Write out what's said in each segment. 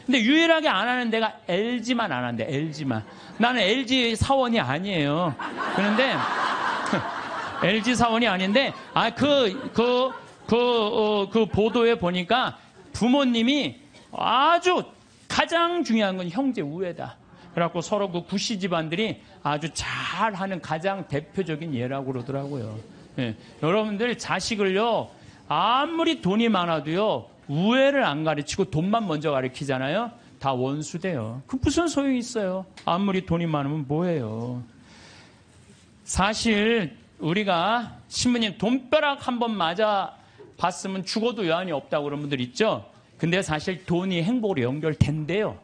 근데 유일하게 안 하는 데가 LG만 안 한대. LG만. 나는 LG 사원이 아니에요. 그런데 LG 사원이 아닌데 그 보도에 보니까 부모님이 아주 가장 중요한 건 형제 우애다. 그래갖고 서로 그 구씨 집안들이 아주 잘하는 가장 대표적인 예라고 그러더라고요. 예. 여러분들 자식을요, 아무리 돈이 많아도요, 우애를 안 가르치고 돈만 먼저 가르치잖아요. 다 원수돼요. 그 무슨 소용이 있어요? 아무리 돈이 많으면 뭐해요? 사실 우리가 신부님 돈벼락 한번 맞아 봤으면 죽어도 여한이 없다고 그런 분들 있죠? 근데 사실 돈이 행복으로 연결된대요.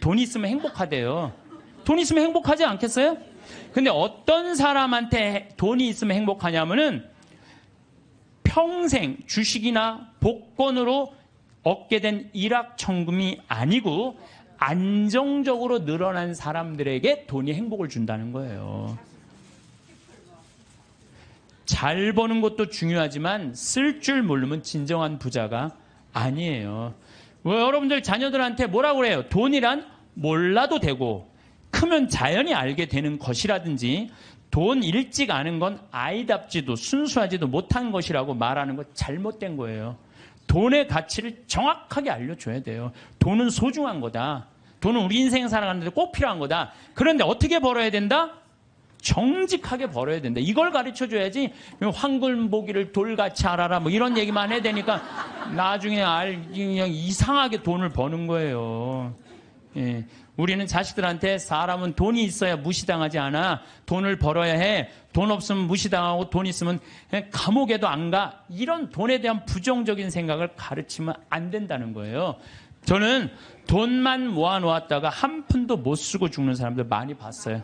돈이 있으면 행복하대요. 돈이 있으면 행복하지 않겠어요? 근데 어떤 사람한테 돈이 있으면 행복하냐면은 평생 주식이나 복권으로 얻게 된 일확천금이 아니고 안정적으로 늘어난 사람들에게 돈이 행복을 준다는 거예요. 잘 버는 것도 중요하지만 쓸 줄 모르면 진정한 부자가 아니에요. 여러분들 자녀들한테 뭐라고 그래요? 돈이란 몰라도 되고 크면 자연히 알게 되는 것이라든지 돈 일찍 아는 건 아이답지도 순수하지도 못한 것이라고 말하는 거 잘못된 거예요. 돈의 가치를 정확하게 알려줘야 돼요. 돈은 소중한 거다. 돈은 우리 인생 살아가는데 꼭 필요한 거다. 그런데 어떻게 벌어야 된다? 정직하게 벌어야 된다. 이걸 가르쳐줘야지 황금보기를 돌같이 알아라 뭐 이런 얘기만 해야 되니까 나중에 그냥 이상하게 돈을 버는 거예요. 예. 우리는 자식들한테 사람은 돈이 있어야 무시당하지 않아. 돈을 벌어야 해. 돈 없으면 무시당하고 돈 있으면 감옥에도 안 가. 이런 돈에 대한 부정적인 생각을 가르치면 안 된다는 거예요. 저는 돈만 모아놓았다가 한 푼도 못 쓰고 죽는 사람들 많이 봤어요.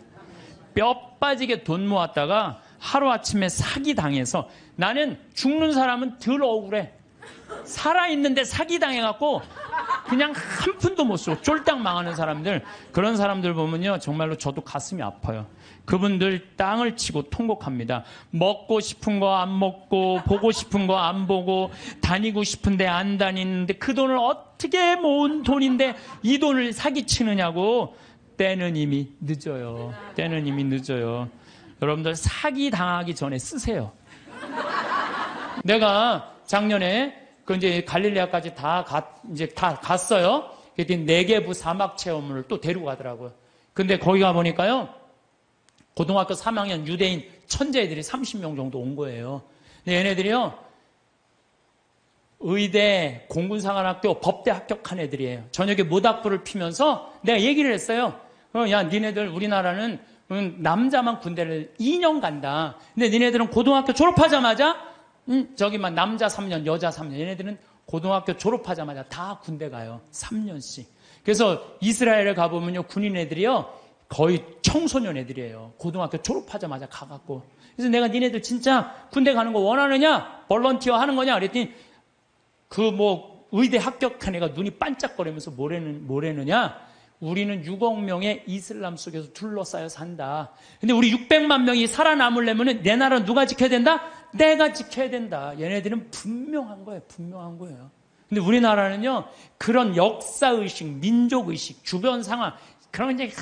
뼈 빠지게 돈 모았다가 하루아침에 사기당해서 나는 죽는 사람은 덜 억울해. 살아있는데 사기당해갖고 그냥 한 푼도 못 쓰고 쫄딱 망하는 사람들, 그런 사람들 보면요 정말로 저도 가슴이 아파요. 그분들 땅을 치고 통곡합니다. 먹고 싶은 거 안 먹고 보고 싶은 거 안 보고 다니고 싶은데 안 다니는데 그 돈을 어떻게 모은 돈인데 이 돈을 사기치느냐고. 때는 이미 늦어요. 때는 이미 늦어요. 여러분들 사기당하기 전에 쓰세요. 내가 작년에 이제 갈릴레아까지 다 갔어요. 그랬더니 네게부 사막 체험을 또 데리고 가더라고요. 근데 거기 가보니까요, 고등학교 3학년 유대인 천재애들이 30명 정도 온 거예요. 근데 얘네들이요, 의대, 공군사관학교, 법대 합격한 애들이에요. 저녁에 모닥불을 피면서 내가 얘기를 했어요. 야, 니네들 우리나라는 남자만 군대를 2년 간다. 근데 니네들은 고등학교 졸업하자마자 저기만 남자 3년, 여자 3년. 얘네들은 고등학교 졸업하자마자 다 군대 가요. 3년씩. 그래서 이스라엘에 가보면요, 군인 애들이요, 거의 청소년 애들이에요. 고등학교 졸업하자마자 가갖고. 그래서 내가 니네들 진짜 군대 가는 거 원하느냐? 볼런티어 하는 거냐? 그랬더니 의대 합격한 애가 눈이 반짝거리면서 뭐래느냐? 우리는 6억 명의 이슬람 속에서 둘러싸여 산다. 근데 우리 600만 명이 살아남으려면 내 나라는 누가 지켜야 된다? 내가 지켜야 된다. 얘네들은 분명한 거예요. 분명한 거예요. 근데 우리나라는요, 그런 역사의식, 민족의식, 주변 상황, 그런 거 이제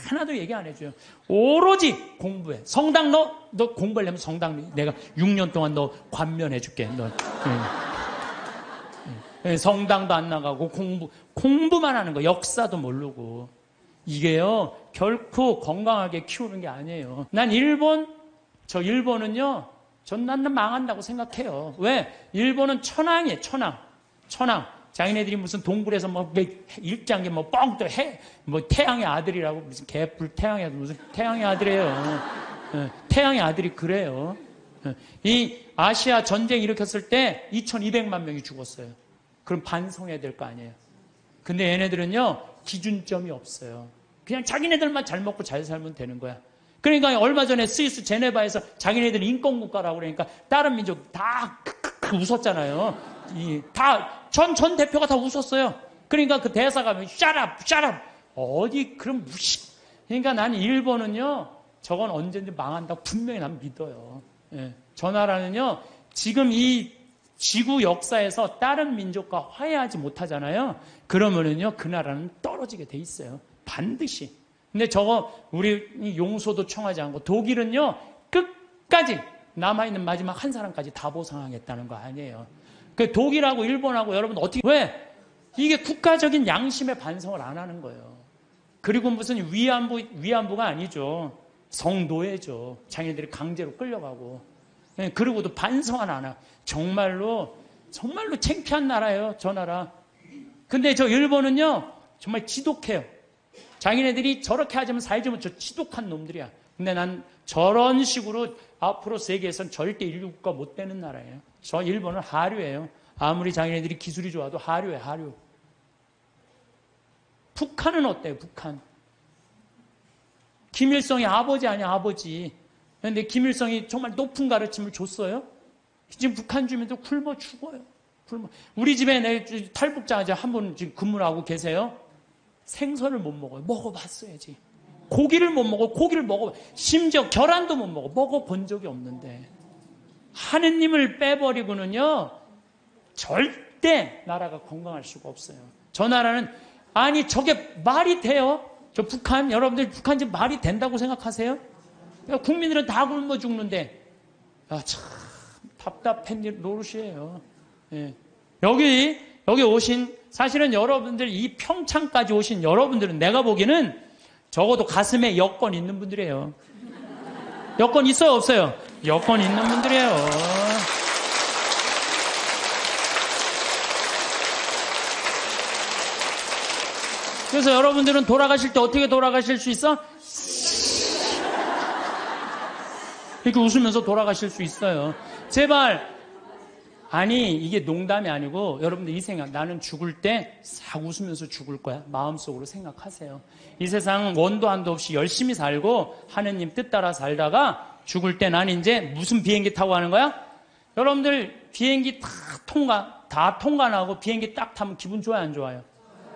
하나도 얘기 안 해줘요. 오로지 공부해. 성당 너 공부하려면 성당 내가 6년 동안 너 관면해줄게. 너. 성당도 안 나가고 공부만 하는 거, 역사도 모르고. 이게요, 결코 건강하게 키우는 게 아니에요. 난 일본은요, 난 망한다고 생각해요. 왜? 일본은 천황이에요, 천황. 자기네들이 무슨 동굴에서 일장기 뻥 또 태양의 아들이라고, 무슨 개뿔 태양의 아들, 무슨 태양의 아들이에요. 태양의 아들이 그래요. 이 아시아 전쟁 일으켰을 때 2200만 명이 죽었어요. 그럼 반성해야 될 거 아니에요. 근데 얘네들은요, 기준점이 없어요. 그냥 자기네들만 잘 먹고 잘 살면 되는 거야. 그러니까 얼마 전에 스위스 제네바에서 자기네들이 인권국가라고 그러니까 다른 민족 다 웃었잖아요. 전 대표가 다 웃었어요. 그러니까 그 대사가 shut up. 어디 그런 무식. 그러니까 나는 일본은요, 저건 언제든지 망한다고 분명히 난 믿어요. 예. 저 나라는요, 지금 이 지구 역사에서 다른 민족과 화해하지 못하잖아요. 그러면은요, 그 나라는 떨어지게 돼 있어요. 반드시. 근데 저거 우리 용서도 청하지 않고 독일은요, 끝까지 남아있는 마지막 한 사람까지 다 보상하겠다는 거 아니에요. 그 독일하고 일본하고 여러분 어떻게, 왜? 이게 국가적인 양심의 반성을 안 하는 거예요. 그리고 무슨 위안부가 아니죠. 성노예죠. 자기네들이 강제로 끌려가고. 그리고도 반성 안 하나. 정말로 창피한 나라예요, 저 나라. 근데 저 일본은요, 정말 지독해요. 자기네들이 저렇게 하자면 살지 못해 지독한 놈들이야. 근데 난 저런 식으로 앞으로 세계에선 절대 인류국가 못 되는 나라예요. 저 일본은 하류예요. 아무리 자기네들이 기술이 좋아도 하류예요, 하류. 북한은 어때요, 북한? 김일성이 아버지 아니야, 아버지. 그런데 김일성이 정말 높은 가르침을 줬어요? 지금 북한 주민들 굶어 죽어요. 우리 집에 내 탈북자 한 분 지금 근무를 하고 계세요. 생선을 못 먹어요. 먹어봤어야지. 고기를 못 먹어. 고기를 먹어. 심지어 계란도 못 먹어. 먹어본 적이 없는데. 하느님을 빼버리고는요, 절대 나라가 건강할 수가 없어요. 저 나라는, 아니, 저게 말이 돼요? 저 북한, 여러분들 북한 지금 말이 된다고 생각하세요? 국민들은 다 굶어 죽는데, 아, 참, 답답한 노릇이에요. 예. 여기 오신, 사실은 여러분들, 이 평창까지 오신 여러분들은 내가 보기에는 적어도 가슴에 여권 있는 분들이에요. 여권 있어요, 없어요? 여권 있는 분들이에요. 그래서 여러분들은 돌아가실 때 어떻게 돌아가실 수 있어? 이렇게 웃으면서 돌아가실 수 있어요. 제발. 아니, 이게 농담이 아니고 여러분들 이 생각, 나는 죽을 때 싹 웃으면서 죽을 거야. 마음속으로 생각하세요. 이 세상 원도 한도 없이 열심히 살고 하느님 뜻 따라 살다가 죽을 때 난 이제 무슨 비행기 타고 가는 거야? 여러분들 비행기 다 통과하고 비행기 딱 타면 기분 좋아요, 안 좋아요?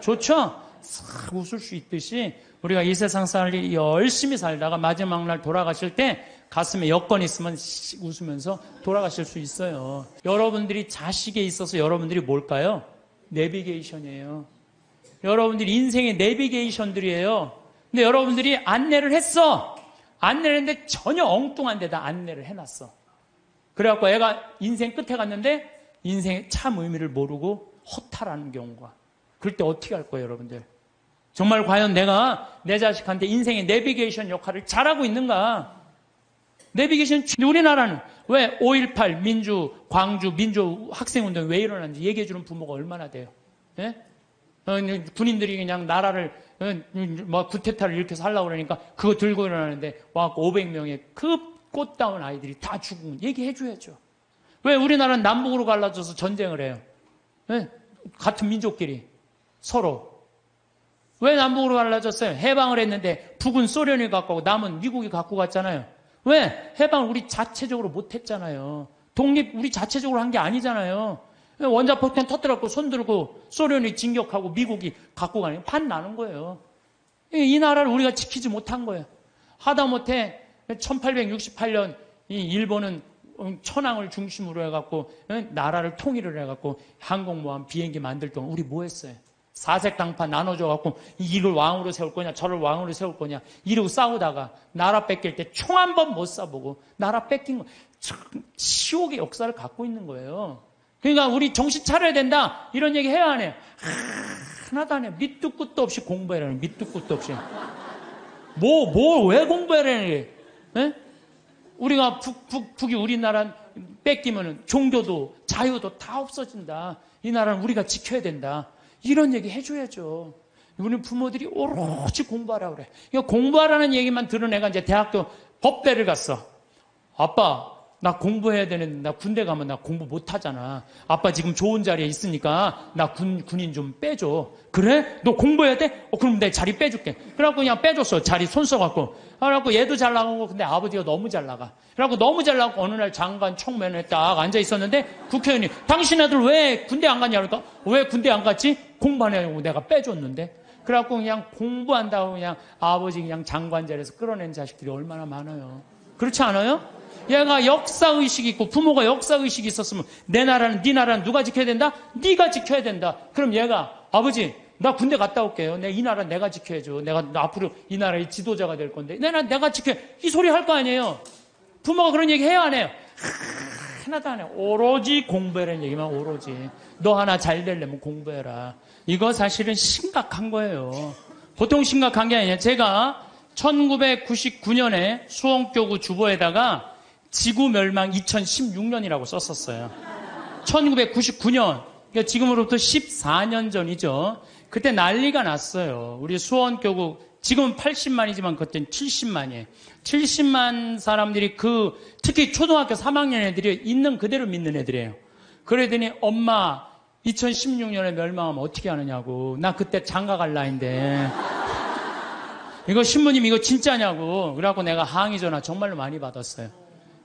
좋죠? 싹 웃을 수 있듯이 우리가 이 세상 살이 열심히 살다가 마지막 날 돌아가실 때 가슴에 여권 있으면 웃으면서 돌아가실 수 있어요. 여러분들이 자식에 있어서 여러분들이 뭘까요? 내비게이션이에요. 여러분들이 인생의 내비게이션들이에요. 근데 여러분들이 안내를 했어. 안내를 했는데 전혀 엉뚱한 데다 안내를 해놨어. 그래갖고 애가 인생 끝에 갔는데 인생의 참 의미를 모르고 허탈하는 경우가. 그럴 때 어떻게 할 거예요, 여러분들? 정말 과연 내가 내 자식한테 인생의 내비게이션 역할을 잘하고 있는가? 내비게이션, 우리나라는 왜 5.18 광주 민주 학생운동이 왜 일어났는지 얘기해주는 부모가 얼마나 돼요? 예? 군인들이 그냥 나라를, 구테타를 일으켜서 하려고 그러니까 그거 들고 일어나는데 와갖고 500명의 그 꽃다운 아이들이 다 죽은 얘기해줘야죠. 왜 우리나라는 남북으로 갈라져서 전쟁을 해요? 예? 같은 민족끼리 서로. 왜 남북으로 갈라졌어요? 해방을 했는데 북은 소련이 갖고 가고 남은 미국이 갖고 갔잖아요. 왜? 해방을 우리 자체적으로 못했잖아요. 독립 우리 자체적으로 한 게 아니잖아요. 원자폭탄 터뜨렸고 손들고 소련이 진격하고 미국이 갖고 가니까 판 나는 거예요. 이 나라를 우리가 지키지 못한 거예요. 하다못해 1868년 이 일본은 천황을 중심으로 해갖고 나라를 통일을 해갖고 항공모함 비행기 만들 동안 우리 뭐 했어요? 사색당파 나눠줘갖고 이를 왕으로 세울 거냐 저를 왕으로 세울 거냐 이러고 싸우다가 나라 뺏길 때 총 한 번 못 쏴보고 나라 뺏긴 거 치욕의 역사를 갖고 있는 거예요. 그러니까 우리 정신 차려야 된다 이런 얘기 해야 하네요. 하나도 안 해요. 밑도 끝도 없이 공부해라는 밑도 끝도 없이 왜 공부해라는 게 우리가 북이 우리나라 뺏기면은 종교도 자유도 다 없어진다. 이 나라는 우리가 지켜야 된다. 이런 얘기 해줘야죠. 우리 부모들이 오로지 공부하라고 그래. 그러니까 공부하라는 얘기만 들은 애가 이제 대학교 법대를 갔어. 아빠, 나 공부해야 되는데 나 군대 가면 나 공부 못하잖아. 아빠 지금 좋은 자리에 있으니까 나 군인 좀 빼줘. 그래? 너 공부해야 돼? 그럼 내 자리 빼줄게. 그래갖고 그냥 빼줬어. 자리 손 써갖고. 그래갖고 얘도 잘 나가고 근데 아버지가 너무 잘 나가. 그래갖고 너무 잘 나가고 어느 날 장관 청면에 딱 앉아 있었는데 국회의원이 당신 애들 왜 군대 안 갔냐 그러니까 왜 군대 안 갔지? 공부하냐고 내가 빼줬는데. 그래갖고 그냥 공부한다고 그냥 아버지 그냥 장관 자리에서 끌어낸 자식들이 얼마나 많아요. 그렇지 않아요? 얘가 역사의식이 있고 부모가 역사의식이 있었으면 내 나라는 네 나라는 누가 지켜야 된다? 네가 지켜야 된다. 그럼 얘가 아버지 나 군대 갔다 올게요. 이 나라 내가 지켜야죠. 나 앞으로 이 나라의 지도자가 될 건데 내가 지켜. 이 소리 할 거 아니에요. 부모가 그런 얘기 해요 안 해요? 하나도 안 해요. 오로지 공부해라는 얘기만 오로지. 너 하나 잘 되려면 공부해라. 이거 사실은 심각한 거예요. 보통 심각한 게 아니에요. 제가 1999년에 수원교구 주보에다가 지구 멸망 2016년이라고 썼었어요. 1999년. 그러니까 지금으로부터 14년 전이죠. 그때 난리가 났어요. 우리 수원교구 지금은 80만이지만 그때는 70만이에요. 70만 사람들이 특히 초등학교 3학년 애들이 있는 그대로 믿는 애들이에요. 그러더니 엄마 2016년에 멸망하면 어떻게 하느냐고. 나 그때 장가 갈 나이인데. 이거 신부님 이거 진짜냐고. 그래갖고 내가 항의 전화 정말로 많이 받았어요.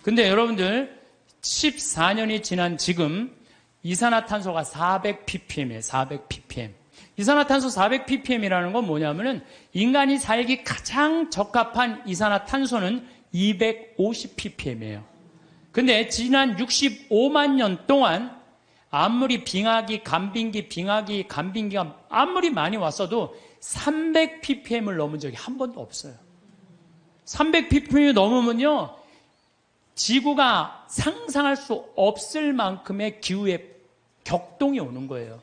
근데 여러분들 14년이 지난 지금 이산화탄소가 400ppm이에요. 400ppm. 이산화탄소 400ppm이라는 건 뭐냐면은 인간이 살기 가장 적합한 이산화탄소는 250ppm이에요. 근데 지난 65만 년 동안 아무리 빙하기, 간빙기가 아무리 많이 왔어도 300ppm을 넘은 적이 한 번도 없어요. 300ppm이 넘으면요, 지구가 상상할 수 없을 만큼의 기후의 격동이 오는 거예요.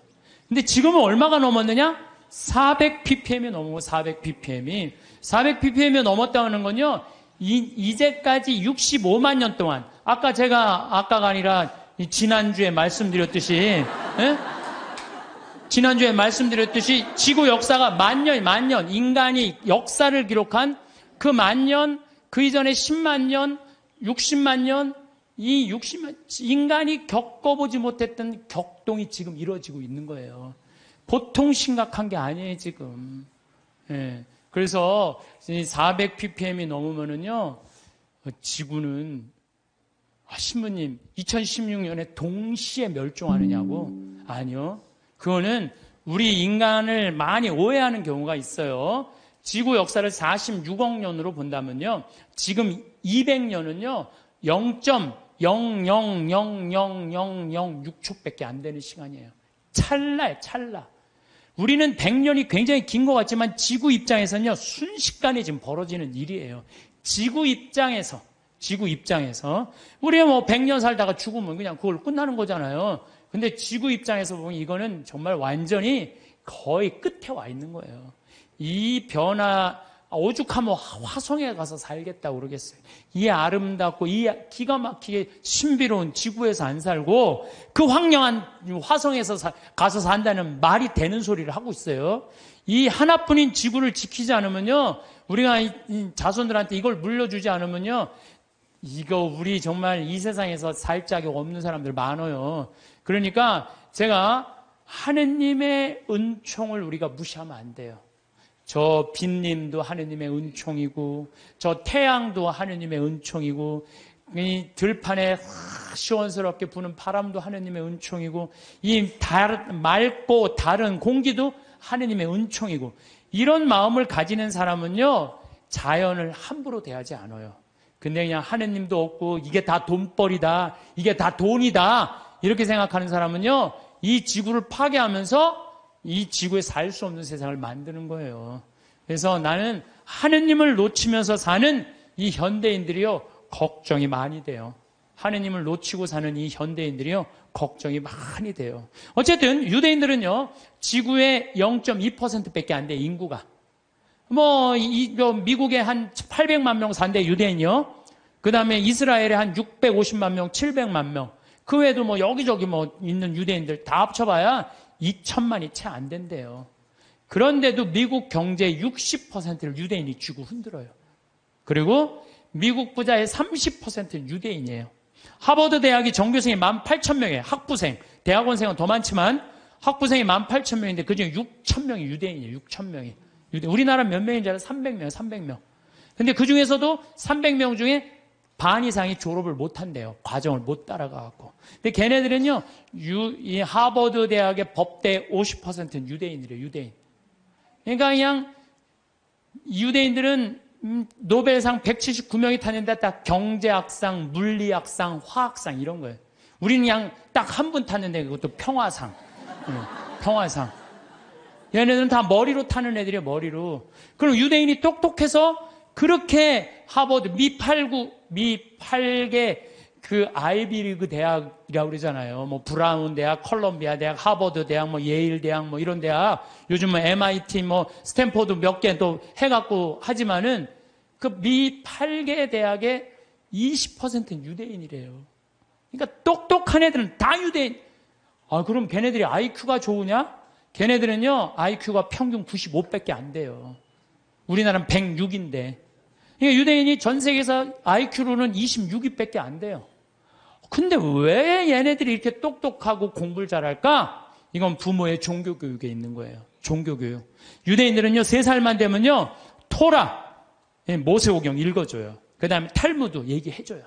근데 지금은 얼마가 넘었느냐? 400ppm이 넘은 거, 400ppm이. 400ppm이 넘었다는 건요, 이제까지 65만 년 동안, 아까가 아니라 지난주에 말씀드렸듯이, 지난주에 말씀드렸듯이 지구 역사가 만 년, 인간이 역사를 기록한 그 만 년, 그 이전에 10만 년, 60만 년, 이 60만, 인간이 겪어보지 못했던 격동이 지금 이루어지고 있는 거예요. 보통 심각한 게 아니에요, 지금. 예. 그래서 400ppm이 넘으면은요, 지구는, 신부님, 2016년에 동시에 멸종하느냐고? 아니요. 그거는 우리 인간을 많이 오해하는 경우가 있어요. 지구 역사를 46억 년으로 본다면요, 지금 200년은요, 0.0000006초밖에 안 되는 시간이에요. 찰나예요, 찰나. 우리는 100년이 굉장히 긴 것 같지만 지구 입장에서는요, 순식간에 지금 벌어지는 일이에요. 지구 입장에서 우리가 뭐 100년 살다가 죽으면 그냥 그걸 끝나는 거잖아요. 근데 지구 입장에서 보면 이거는 정말 완전히 거의 끝에 와 있는 거예요. 이 변화, 오죽하면 화성에 가서 살겠다고 그러겠어요. 이 아름답고 이 기가 막히게 신비로운 지구에서 안 살고 그 황량한 화성에서 가서 산다는 말이 되는 소리를 하고 있어요. 이 하나뿐인 지구를 지키지 않으면요, 우리가 이 자손들한테 이걸 물려주지 않으면요, 이거 우리 정말 이 세상에서 살 자격 없는 사람들 많아요. 그러니까 제가 하느님의 은총을 우리가 무시하면 안 돼요. 저 빈님도 하느님의 은총이고, 저 태양도 하느님의 은총이고, 이 들판에 시원스럽게 부는 바람도 하느님의 은총이고, 이 맑고 다른 공기도 하느님의 은총이고, 이런 마음을 가지는 사람은요, 자연을 함부로 대하지 않아요. 근데 그냥 하느님도 없고, 이게 다 돈벌이다, 이게 다 돈이다, 이렇게 생각하는 사람은요, 이 지구를 파괴하면서 이 지구에 살 수 없는 세상을 만드는 거예요. 그래서 나는 하느님을 놓치면서 사는 이 현대인들이요, 걱정이 많이 돼요. 하느님을 놓치고 사는 이 현대인들이요, 걱정이 많이 돼요. 어쨌든 유대인들은요, 지구의 0.2%밖에 안 돼, 인구가. 미국에 한 800만 명 산대, 유대인이요. 그 다음에 이스라엘에 한 650만 명, 700만 명. 그 외에도 여기저기 있는 유대인들 다 합쳐봐야 2천만이 채 안 된대요. 그런데도 미국 경제의 60%를 유대인이 쥐고 흔들어요. 그리고 미국 부자의 30%는 유대인이에요. 하버드 대학이 전교생이 18,000명이에요. 학부생. 대학원생은 더 많지만 학부생이 18,000명인데 그중에 6,000명이 유대인이에요. 6,000명이. 우리나라 몇 명인지 알아요? 300명, 300명. 근데 그 중에서도 300명 중에 반 이상이 졸업을 못 한대요. 과정을 못 따라가갖고. 근데 걔네들은요, 이 하버드 대학의 법대 50%는 유대인이래요, 유대인. 그러니까 그냥 유대인들은 노벨상 179명이 탔는데 딱 경제학상, 물리학상, 화학상 이런 거예요. 우리는 그냥 딱 한 분 탔는데 그것도 평화상. 평화상. 얘네들은 다 머리로 타는 애들이에요, 머리로. 그럼 유대인이 똑똑해서 그렇게 하버드, 미 8개 그 아이비리그 대학이라고 그러잖아요. 뭐 브라운 대학, 컬럼비아 대학, 하버드 대학, 뭐 예일 대학, 뭐 이런 대학. 요즘 뭐 MIT, 뭐 스탠포드 몇 개 또 해갖고 하지만은 그 미 8개 대학의 20%는 유대인이래요. 그러니까 똑똑한 애들은 다 유대인. 아, 그럼 걔네들이 IQ가 좋으냐? 걔네들은요, IQ가 평균 95밖에 안 돼요. 우리나라는 106인데. 그러니까 유대인이 전 세계에서 IQ로는 26위밖에 안 돼요. 근데 왜 얘네들이 이렇게 똑똑하고 공부를 잘할까? 이건 부모의 종교교육에 있는 거예요. 종교교육. 유대인들은요, 3살만 되면요, 토라, 모세오경 읽어줘요. 그 다음에 탈무드 얘기해줘요.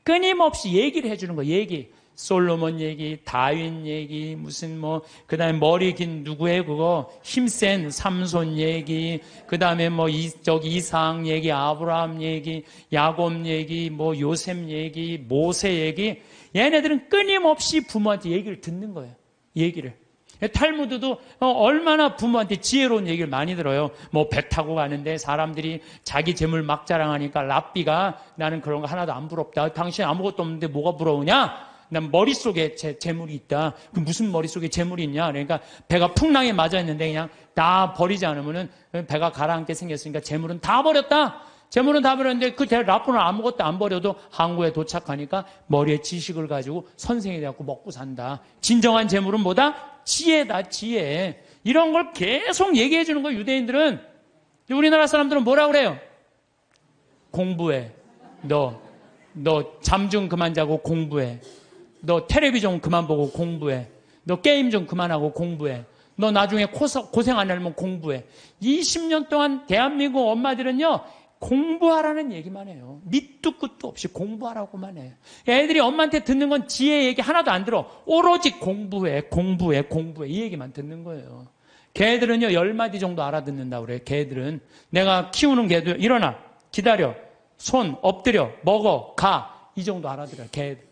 끊임없이 얘기를 해주는 거예요. 얘기. 솔로몬 얘기, 다윈 얘기, 무슨 뭐, 그 다음에 머리 긴 누구의 그거, 힘센 삼손 얘기, 그 다음에 뭐, 이삭 얘기, 아브라함 얘기, 야곱 얘기, 뭐, 요셉 얘기, 모세 얘기. 얘네들은 끊임없이 부모한테 얘기를 듣는 거예요. 얘기를. 탈무드도 얼마나 부모한테 지혜로운 얘기를 많이 들어요. 뭐 배 타고 가는데 사람들이 자기 재물 막 자랑하니까 랍비가 나는 그런 거 하나도 안 부럽다. 당신 아무것도 없는데 뭐가 부러우냐? 난 머릿속에 재물이 있다. 그 무슨 머릿속에 재물이 있냐? 그러니까 배가 풍랑에 맞아 있는데 그냥 다 버리지 않으면은 배가 가라앉게 생겼으니까 재물은 다 버렸다. 재물은 다 버렸는데 그 랍비는 아무것도 안 버려도 항구에 도착하니까 머리에 지식을 가지고 선생이 돼갖고 먹고 산다. 진정한 재물은 뭐다? 지혜다, 지혜. 이런 걸 계속 얘기해 주는 거예요, 유대인들은. 우리나라 사람들은 뭐라 그래요? 공부해. 너 잠 좀 그만 자고 공부해. 너 텔레비전 그만 보고 공부해. 너 게임 좀 그만하고 공부해. 너 나중에 고생 안 하려면 공부해. 20년 동안 대한민국 엄마들은요, 공부하라는 얘기만 해요. 밑도 끝도 없이 공부하라고만 해요. 애들이 엄마한테 듣는 건 지혜 얘기 하나도 안 들어. 오로지 공부해. 이 얘기만 듣는 거예요. 걔들은요, 10마디 정도 알아듣는다고 그래요. 걔들은. 내가 키우는 개도 일어나, 기다려, 손, 엎드려, 먹어, 가. 이 정도 알아들어요. 걔들.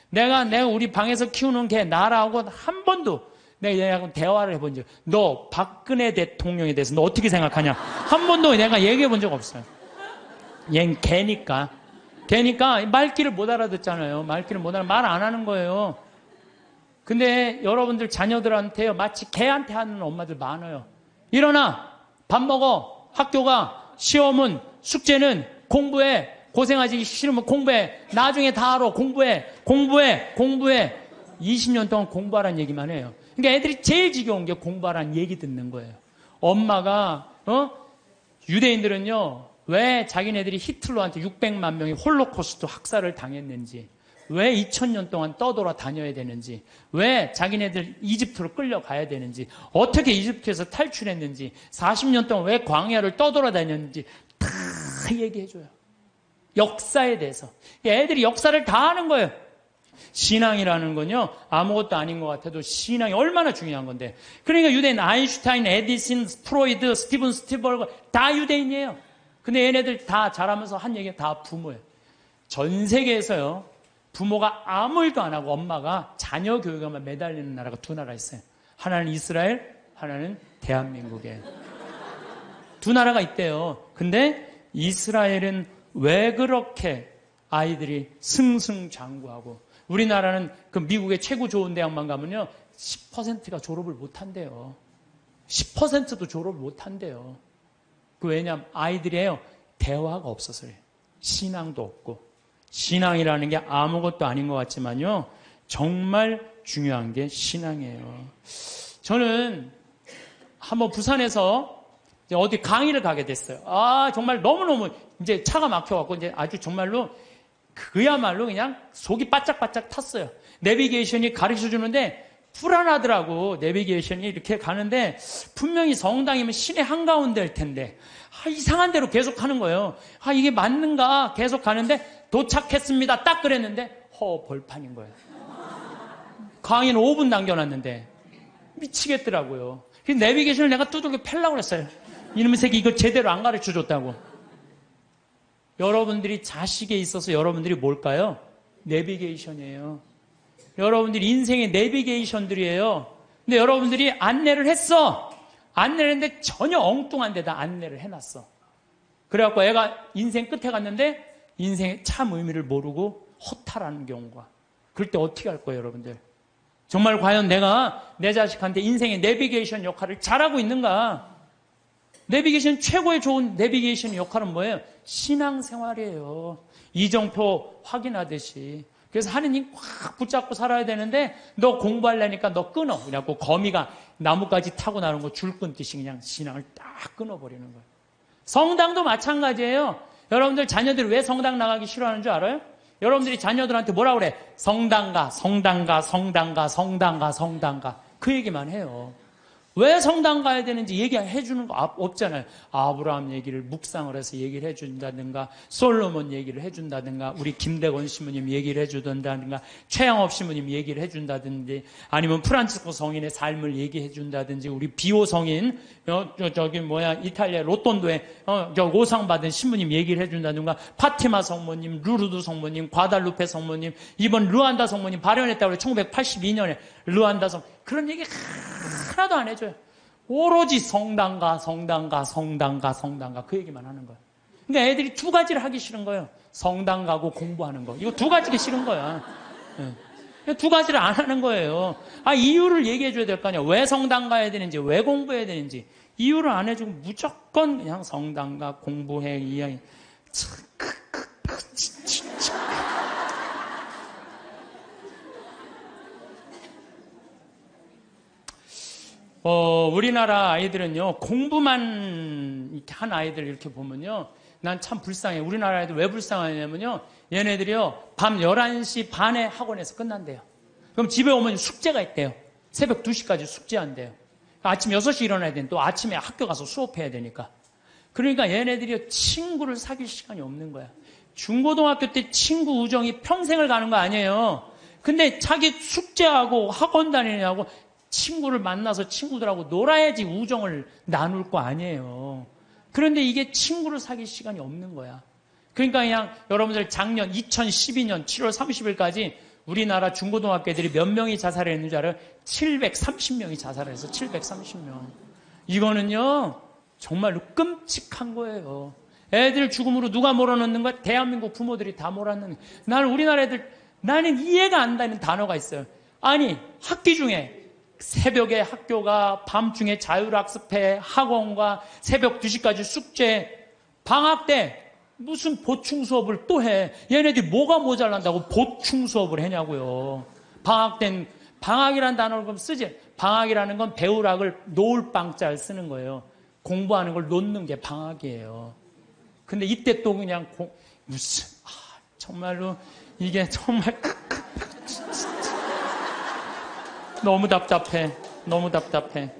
내가 우리 방에서 키우는 개 나라고 한 번도 내가 얘하고 대화를 해본 적, 너 박근혜 대통령에 대해서 너 어떻게 생각하냐? 한 번도 내가 얘기해 본 적 없어요. 얜 개니까 말귀를 못 알아듣잖아요. 말귀를 못 알아, 말 안 하는 거예요. 근데 여러분들 자녀들한테요, 마치 개한테 하는 엄마들 많아요. 일어나, 밥 먹어, 학교 가, 시험은, 숙제는, 공부해, 고생하지 싫으면 공부해, 나중에 다 알아, 공부해. 20년 동안 공부하라는 얘기만 해요. 그러니까 애들이 제일 지겨운 게 공부하라는 얘기 듣는 거예요. 엄마가, 유대인들은요, 왜 자기네들이 히틀러한테 600만 명이 홀로코스트 학살을 당했는지, 왜 2000년 동안 떠돌아 다녀야 되는지, 왜 자기네들 이집트로 끌려가야 되는지, 어떻게 이집트에서 탈출했는지, 40년 동안 왜 광야를 떠돌아 다녔는지 다 얘기해줘요. 역사에 대해서. 애들이 역사를 다 아는 거예요. 신앙이라는 건요, 아무것도 아닌 것 같아도 신앙이 얼마나 중요한 건데. 그러니까 유대인, 아인슈타인, 에디슨, 프로이드, 스티븐 스필버그 다 유대인이에요. 근데 얘네들 다 자라면서 한 얘기가 다 부모예요. 전 세계에서요, 부모가 아무 일도 안 하고 엄마가 자녀 교육에만 매달리는 나라가 2나라 있어요. 하나는 이스라엘, 하나는 대한민국이에요. 2나라가 있대요. 근데 이스라엘은 왜 그렇게 아이들이 승승장구하고, 우리나라는 그 미국의 최고 좋은 대학만 가면요, 10%가 졸업을 못 한대요. 10%도 졸업을 못 한대요. 왜냐하면 아이들이에요, 대화가 없어서요. 신앙도 없고. 신앙이라는 게 아무것도 아닌 것 같지만요, 정말 중요한 게 신앙이에요. 저는 한번 부산에서 어디 강의를 가게 됐어요. 정말 너무너무 이제 차가 막혀갖고 이제 아주 정말로 그야말로 그냥 속이 바짝바짝 탔어요. 내비게이션이 가르쳐 주는데 불안하더라고. 내비게이션이 이렇게 가는데 분명히 성당이면 시내 한가운데일 텐데 이상한 대로 계속 하는 거예요. 이게 맞는가 계속 가는데 도착했습니다. 딱 그랬는데 벌판인 거예요. 강의는 5분 남겨놨는데 미치겠더라고요. 그래서 내비게이션을 내가 두들겨 펴려고 그랬어요. 이놈의 새끼 이거 제대로 안 가르쳐 줬다고. 여러분들이 자식에 있어서 여러분들이 뭘까요? 내비게이션이에요. 여러분들이 인생의 내비게이션들이에요. 근데 여러분들이 안내를 했어. 안내를 했는데 전혀 엉뚱한 데다 안내를 해놨어. 그래갖고 애가 인생 끝에 갔는데 인생의 참 의미를 모르고 허탈하는 경우가. 그럴 때 어떻게 할 거예요, 여러분들? 정말 과연 내가 내 자식한테 인생의 내비게이션 역할을 잘하고 있는가? 내비게이션 최고의 좋은 내비게이션 역할은 뭐예요? 신앙생활이에요. 이정표 확인하듯이. 그래서 하느님 꽉 붙잡고 살아야 되는데 너 공부하려니까 너 끊어. 그래갖고 거미가 나뭇가지 타고 나는 거 줄 끊듯이 그냥 신앙을 딱 끊어버리는 거예요. 성당도 마찬가지예요. 여러분들 자녀들이 왜 성당 나가기 싫어하는 줄 알아요? 여러분들이 자녀들한테 뭐라 그래? 성당가, 성당가, 성당가, 성당가, 성당가. 그 얘기만 해요. 왜 성당 가야 되는지 얘기해 주는 거 없잖아요. 아브라함 얘기를 묵상을 해서 얘기를 해 준다든가, 솔로몬 얘기를 해 준다든가, 우리 김대건 시모님 얘기를 해 주던다든가, 최양업 시모님 얘기를 해 준다든지, 아니면 프란치스코 성인의 삶을 얘기해 준다든지, 우리 비오 성인 이탈리아 로톤도에 오상 받은 신부님 얘기를 해 준다든가, 파티마 성모님, 루르드 성모님, 과달루페 성모님, 이번 르완다 성모님 발현했다고 그래. 1982년에 르완다 성 그런 얘기 하나도 안 해줘요. 오로지 성당가, 성당가, 성당가, 성당가 그 얘기만 하는 거예요. 그러니까 애들이 두 가지를 하기 싫은 거예요. 성당 가고 공부하는 거. 이거 두 가지가 싫은 거야. 네. 두 가지를 안 하는 거예요. 이유를 얘기해 줘야 될 거 아니야. 왜 성당 가야 되는지, 왜 공부해야 되는지. 이유를 안 해주고 무조건 그냥 성당 가, 공부해, 이야기. 우리나라 아이들은요, 공부만 이렇게 한 아이들 이렇게 보면요, 난 참 불쌍해. 우리나라 아이들 왜 불쌍하냐면요, 얘네들이요, 밤 11시 반에 학원에서 끝난대요. 그럼 집에 오면 숙제가 있대요. 새벽 2시까지 숙제한대요. 아침 6시 일어나야 되는데 또 아침에 학교 가서 수업해야 되니까. 그러니까 얘네들이 친구를 사귈 시간이 없는 거야. 중고등학교 때 친구 우정이 평생을 가는 거 아니에요. 근데 자기 숙제하고 학원 다니냐고 친구를 만나서 친구들하고 놀아야지 우정을 나눌 거 아니에요. 그런데 이게 친구를 사귈 시간이 없는 거야. 그러니까 그냥 여러분들 작년 2012년 7월 30일까지 우리나라 중고등학교 애들이 몇 명이 자살했는 줄 알아요? 730명이 자살해서 730명. 이거는요, 정말로 끔찍한 거예요. 애들 죽음으로 누가 몰아넣는 거야? 대한민국 부모들이 다 몰아넣는 거야. 나는 우리나라 애들, 나는 이해가 안 되는 단어가 있어요. 아니, 학기 중에 새벽에 학교가, 밤중에 자율학습회, 학원과 새벽 2시까지 숙제, 방학 때 무슨 보충 수업을 또 해. 얘네들이 뭐가 모자란다고 보충 수업을 하냐고요. 방학 땐, 방학이라는 단어를 그럼 쓰지. 방학이라는 건 배우락을 놓을 방자를 쓰는 거예요. 공부하는 걸 놓는 게 방학이에요. 근데 이때 또 그냥 정말로 이게 정말 너무 답답해. 너무 답답해.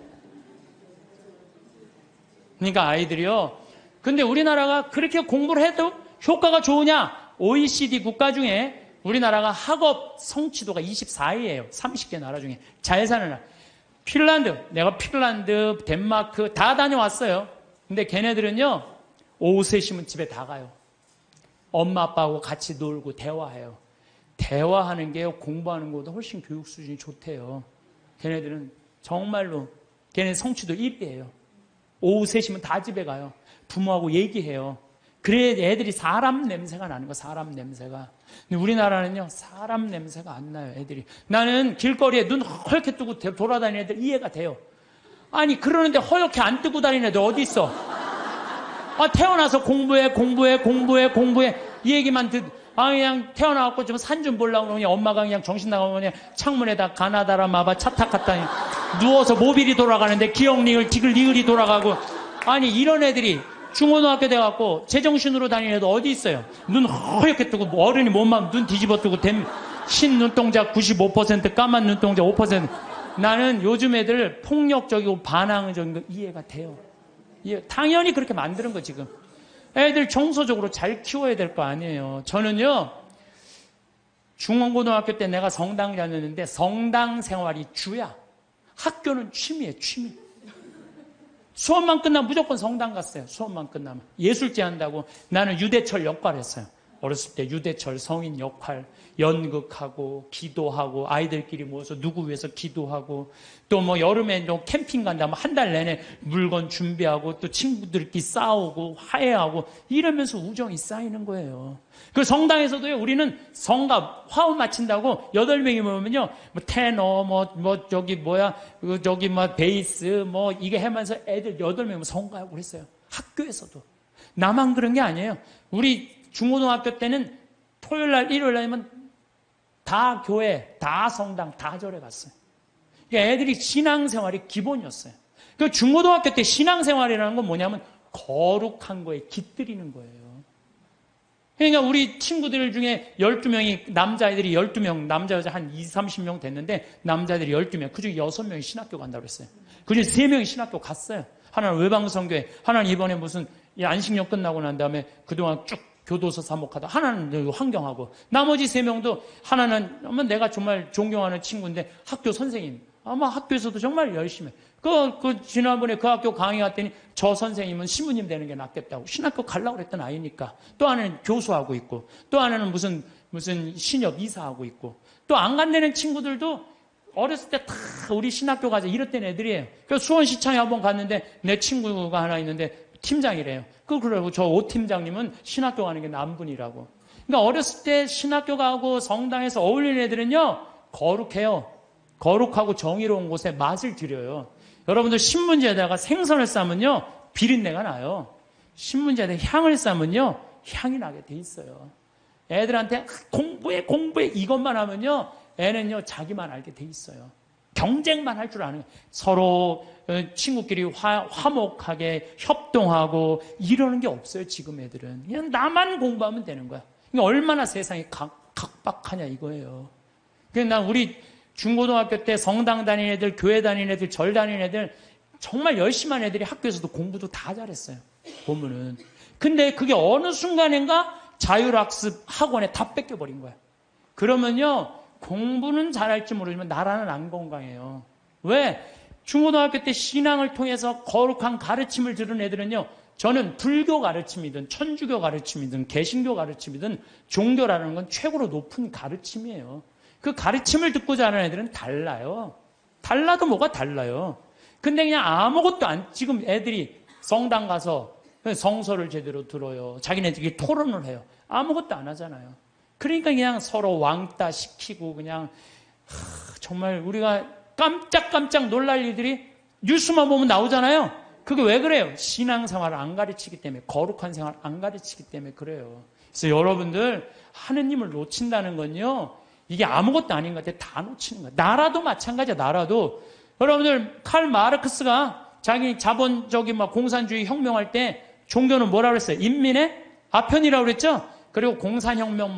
그러니까 아이들이요. 근데 우리나라가 그렇게 공부를 해도 효과가 좋으냐? OECD 국가 중에 우리나라가 학업 성취도가 24위예요. 30개 나라 중에. 잘 사는 나라. 핀란드, 내가 핀란드, 덴마크 다 다녀왔어요. 근데 걔네들은요, 오후 3시면 집에 다 가요. 엄마 아빠하고 같이 놀고 대화해요. 대화하는 게요, 공부하는 것보다 훨씬 교육 수준이 좋대요. 걔네들은 정말로, 걔네 성취도 1위예요. 오후 3시면 다 집에 가요. 부모하고 얘기해요. 그래야 애들이 사람 냄새가 나는 거, 사람 냄새가. 근데 우리나라는요, 사람 냄새가 안 나요, 애들이. 나는 길거리에 눈 허옇게 뜨고 돌아다니는 애들 이해가 돼요. 아니, 그러는데 허옇게 안 뜨고 다니는 애들 어디 있어? 태어나서 공부해. 이 얘기만 그냥 태어나갖고 좀 산 좀 보려고 그러니 엄마가 그냥 정신 나가면 그냥 창문에다 가나다라 마바 차탁 갔다니 누워서 모빌이 돌아가는데 기억링을 니글이 돌아가고. 아니, 이런 애들이 중고등학교 돼갖고 제정신으로 다니는 애도 어디 있어요? 눈 허옇게 뜨고 어른이 몸만 눈 뒤집어 뜨고 흰 눈동자 95%, 까만 눈동자 5%. 나는 요즘 애들 폭력적이고 반항적인 거 이해가 돼요. 당연히 그렇게 만드는 거 지금. 애들 정서적으로 잘 키워야 될 거 아니에요. 저는요, 중고등학교 때 내가 성당 다녔는데 성당 생활이 주야. 학교는 취미예요, 취미. 수업만 끝나면 무조건 성당 갔어요. 수업만 끝나면. 예술제 한다고. 나는 유대철 역할 했어요. 어렸을 때 유대철 성인 역할, 연극하고 기도하고 아이들끼리 모여서 누구 위해서 기도하고 또 뭐 여름에 좀 캠핑 간다면 한 달 내내 물건 준비하고 또 친구들끼리 싸우고 화해하고 이러면서 우정이 쌓이는 거예요. 그 성당에서도요, 우리는 성가 화음 마친다고 8명이 모이면요, 뭐 테너, 저기 베이스, 이게 하면서 애들 8명 성가하고 그랬어요. 학교에서도. 나만 그런 게 아니에요. 우리 중고등학교 때는 토요일 날, 일요일 날이면 다 교회, 다 성당, 다 절에 갔어요. 그러니까 애들이 신앙생활이 기본이었어요. 그 중고등학교 때 신앙생활이라는 건 뭐냐면 거룩한 거에 깃들이는 거예요. 그러니까 우리 친구들 중에 12명이, 남자애들이 12명, 남자, 여자 한 20, 30명 됐는데 남자들이 12명, 그 중에 6명이 신학교 간다고 그랬어요. 그 중에 3명이 신학교 갔어요. 하나는 외방성교회, 하나는 이번에 무슨 안식년 끝나고 난 다음에 그동안 쭉 교도소 사목하다, 하나는 환경하고, 나머지 3명도 하나는 아마 내가 정말 존경하는 친구인데 학교 선생님, 아마 학교에서도 정말 열심히 해. 지난번에 그 학교 강의 갔더니 저 선생님은 신부님 되는 게 낫겠다고 신학교 가려고 그랬던 아이니까, 또 하나는 교수하고 있고, 또 하나는 무슨 신협 이사하고 있고, 또 안 간다는 친구들도 어렸을 때 다 우리 신학교 가자 이랬던 애들이에요. 그래서 수원시청에 한번 갔는데 내 친구가 하나 있는데 팀장이래요. 그러고 저 오 팀장님은 신학교 가는 게 남분이라고. 그러니까 어렸을 때 신학교 가고 성당에서 어울리는 애들은요, 거룩해요. 거룩하고 정의로운 곳에 맛을 들여요. 여러분들 신문지에다가 생선을 싸면요, 비린내가 나요. 신문지에다가 향을 싸면요, 향이 나게 돼 있어요. 애들한테 공부해 이것만 하면요, 애는요 자기만 알게 돼 있어요. 경쟁만 할 줄 아는 거예요. 서로 친구끼리 화목하게 협동하고 이러는 게 없어요. 지금 애들은 그냥 나만 공부하면 되는 거야. 그러니까 얼마나 세상이 각박하냐 이거예요. 그러니까 난 우리 중고등학교 때 성당 다니는 애들, 교회 다니는 애들, 절 다니는 애들, 정말 열심히 한 애들이 학교에서도 공부도 다 잘했어요. 보면은. 근데 그게 어느 순간인가 자율학습 학원에 다 뺏겨버린 거야. 그러면요, 공부는 잘할지 모르지만 나라는 안 건강해요. 왜? 중고등학교 때 신앙을 통해서 거룩한 가르침을 들은 애들은요, 저는 불교 가르침이든 천주교 가르침이든 개신교 가르침이든 종교라는 건 최고로 높은 가르침이에요. 그 가르침을 듣고 자란 애들은 달라요. 달라도 뭐가 달라요. 근데 그냥 아무것도 지금 애들이 성당 가서 성서를 제대로 들어요. 자기네들끼리 토론을 해요. 아무것도 안 하잖아요. 그러니까 그냥 서로 왕따 시키고 그냥 정말 우리가 깜짝깜짝 놀랄 일들이 뉴스만 보면 나오잖아요. 그게 왜 그래요? 신앙생활을 안 가르치기 때문에, 거룩한 생활을 안 가르치기 때문에 그래요. 그래서 여러분들 하느님을 놓친다는 건요, 이게 아무것도 아닌 것 같아요. 다 놓치는 거예요. 나라도 마찬가지야. 나라도. 여러분들 칼 마르크스가 자기 자본적인 공산주의 혁명할 때 종교는 뭐라 그랬어요? 인민의 아편이라고 그랬죠? 그리고 공산혁명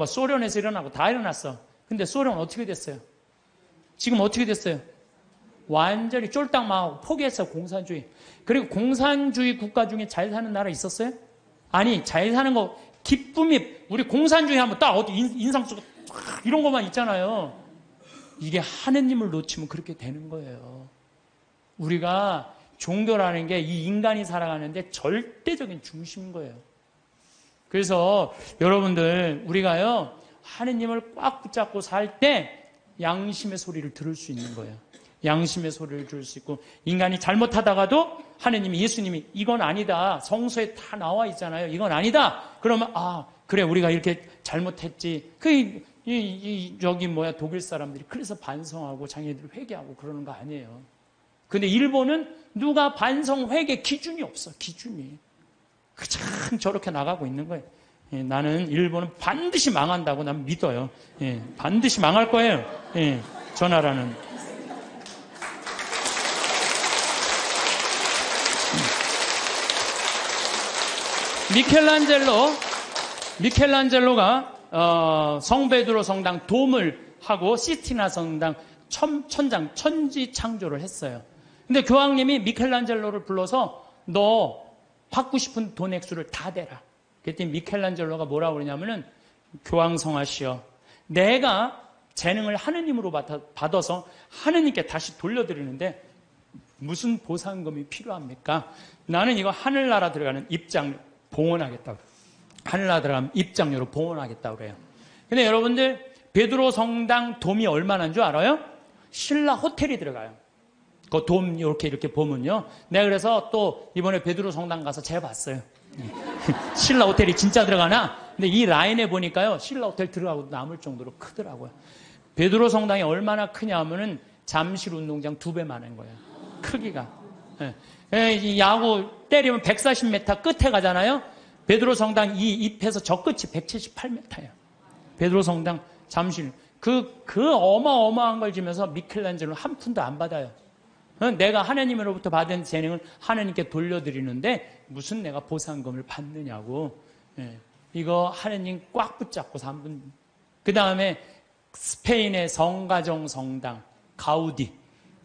소련에서 일어나고 다 일어났어. 근데 소련은 어떻게 됐어요? 지금 어떻게 됐어요? 완전히 쫄딱 망하고 포기했어요. 공산주의. 그리고 공산주의 국가 중에 잘 사는 나라 있었어요? 아니, 잘 사는 거 기쁨이, 우리 공산주의 하면 딱 어디 인상 쓰고 이런 것만 있잖아요. 이게 하느님을 놓치면 그렇게 되는 거예요. 우리가 종교라는 게 이 인간이 살아가는데 절대적인 중심인 거예요. 그래서 여러분들, 우리가요, 하느님을 꽉 붙잡고 살 때 양심의 소리를 들을 수 있는 거예요. 양심의 소리를 들을 수 있고, 인간이 잘못하다가도 하느님이, 예수님이 이건 아니다, 성서에 다 나와 있잖아요. 이건 아니다. 그러면 그래, 우리가 이렇게 잘못했지. 독일 사람들이 그래서 반성하고 자기네들 회개하고 그러는 거 아니에요. 근데 일본은 누가 반성 회개 기준이 없어. 기준이. 참 저렇게 나가고 있는 거예요. 예, 나는 일본은 반드시 망한다고 난 믿어요. 예, 반드시 망할 거예요. 예, 저 나라는. 미켈란젤로가 성베드로 성당 돔을 하고 시스티나 성당 천지 창조를 했어요. 근데 교황님이 미켈란젤로를 불러서 너 받고 싶은 돈 액수를 다 대라. 그랬더니 미켈란젤로가 뭐라고 그러냐면은, 교황성하시여, 내가 재능을 하느님으로 받아서 하느님께 다시 돌려드리는데 무슨 보상금이 필요합니까? 나는 이거 하늘나라 들어가는 입장료 봉헌하겠다고. 하늘나라 들어가면 입장료로 봉헌하겠다고 그래요. 근데 여러분들 베드로 성당 돔이 얼마나인 줄 알아요? 신라 호텔이 들어가요. 그 돔 이렇게 보면요. 내가 그래서 또 이번에 베드로 성당 가서 재봤어요. 신라 호텔이 진짜 들어가나? 근데 이 라인에 보니까요. 신라 호텔 들어가고 남을 정도로 크더라고요. 베드로 성당이 얼마나 크냐 하면은 잠실 운동장 2배 많은 거예요. 크기가. 이 야구 때리면 140m 끝에 가잖아요. 베드로 성당 이 잎에서 저 끝이 178m예요. 베드로 성당 잠실. 그 어마어마한 걸 지면서 미켈란젤로는 한 푼도 안 받아요. 내가 하나님으로부터 받은 재능을 하나님께 돌려드리는데 무슨 내가 보상금을 받느냐고. 이거 하나님 꽉 붙잡고 3분. 그 다음에 스페인의 성가정 성당 가우디.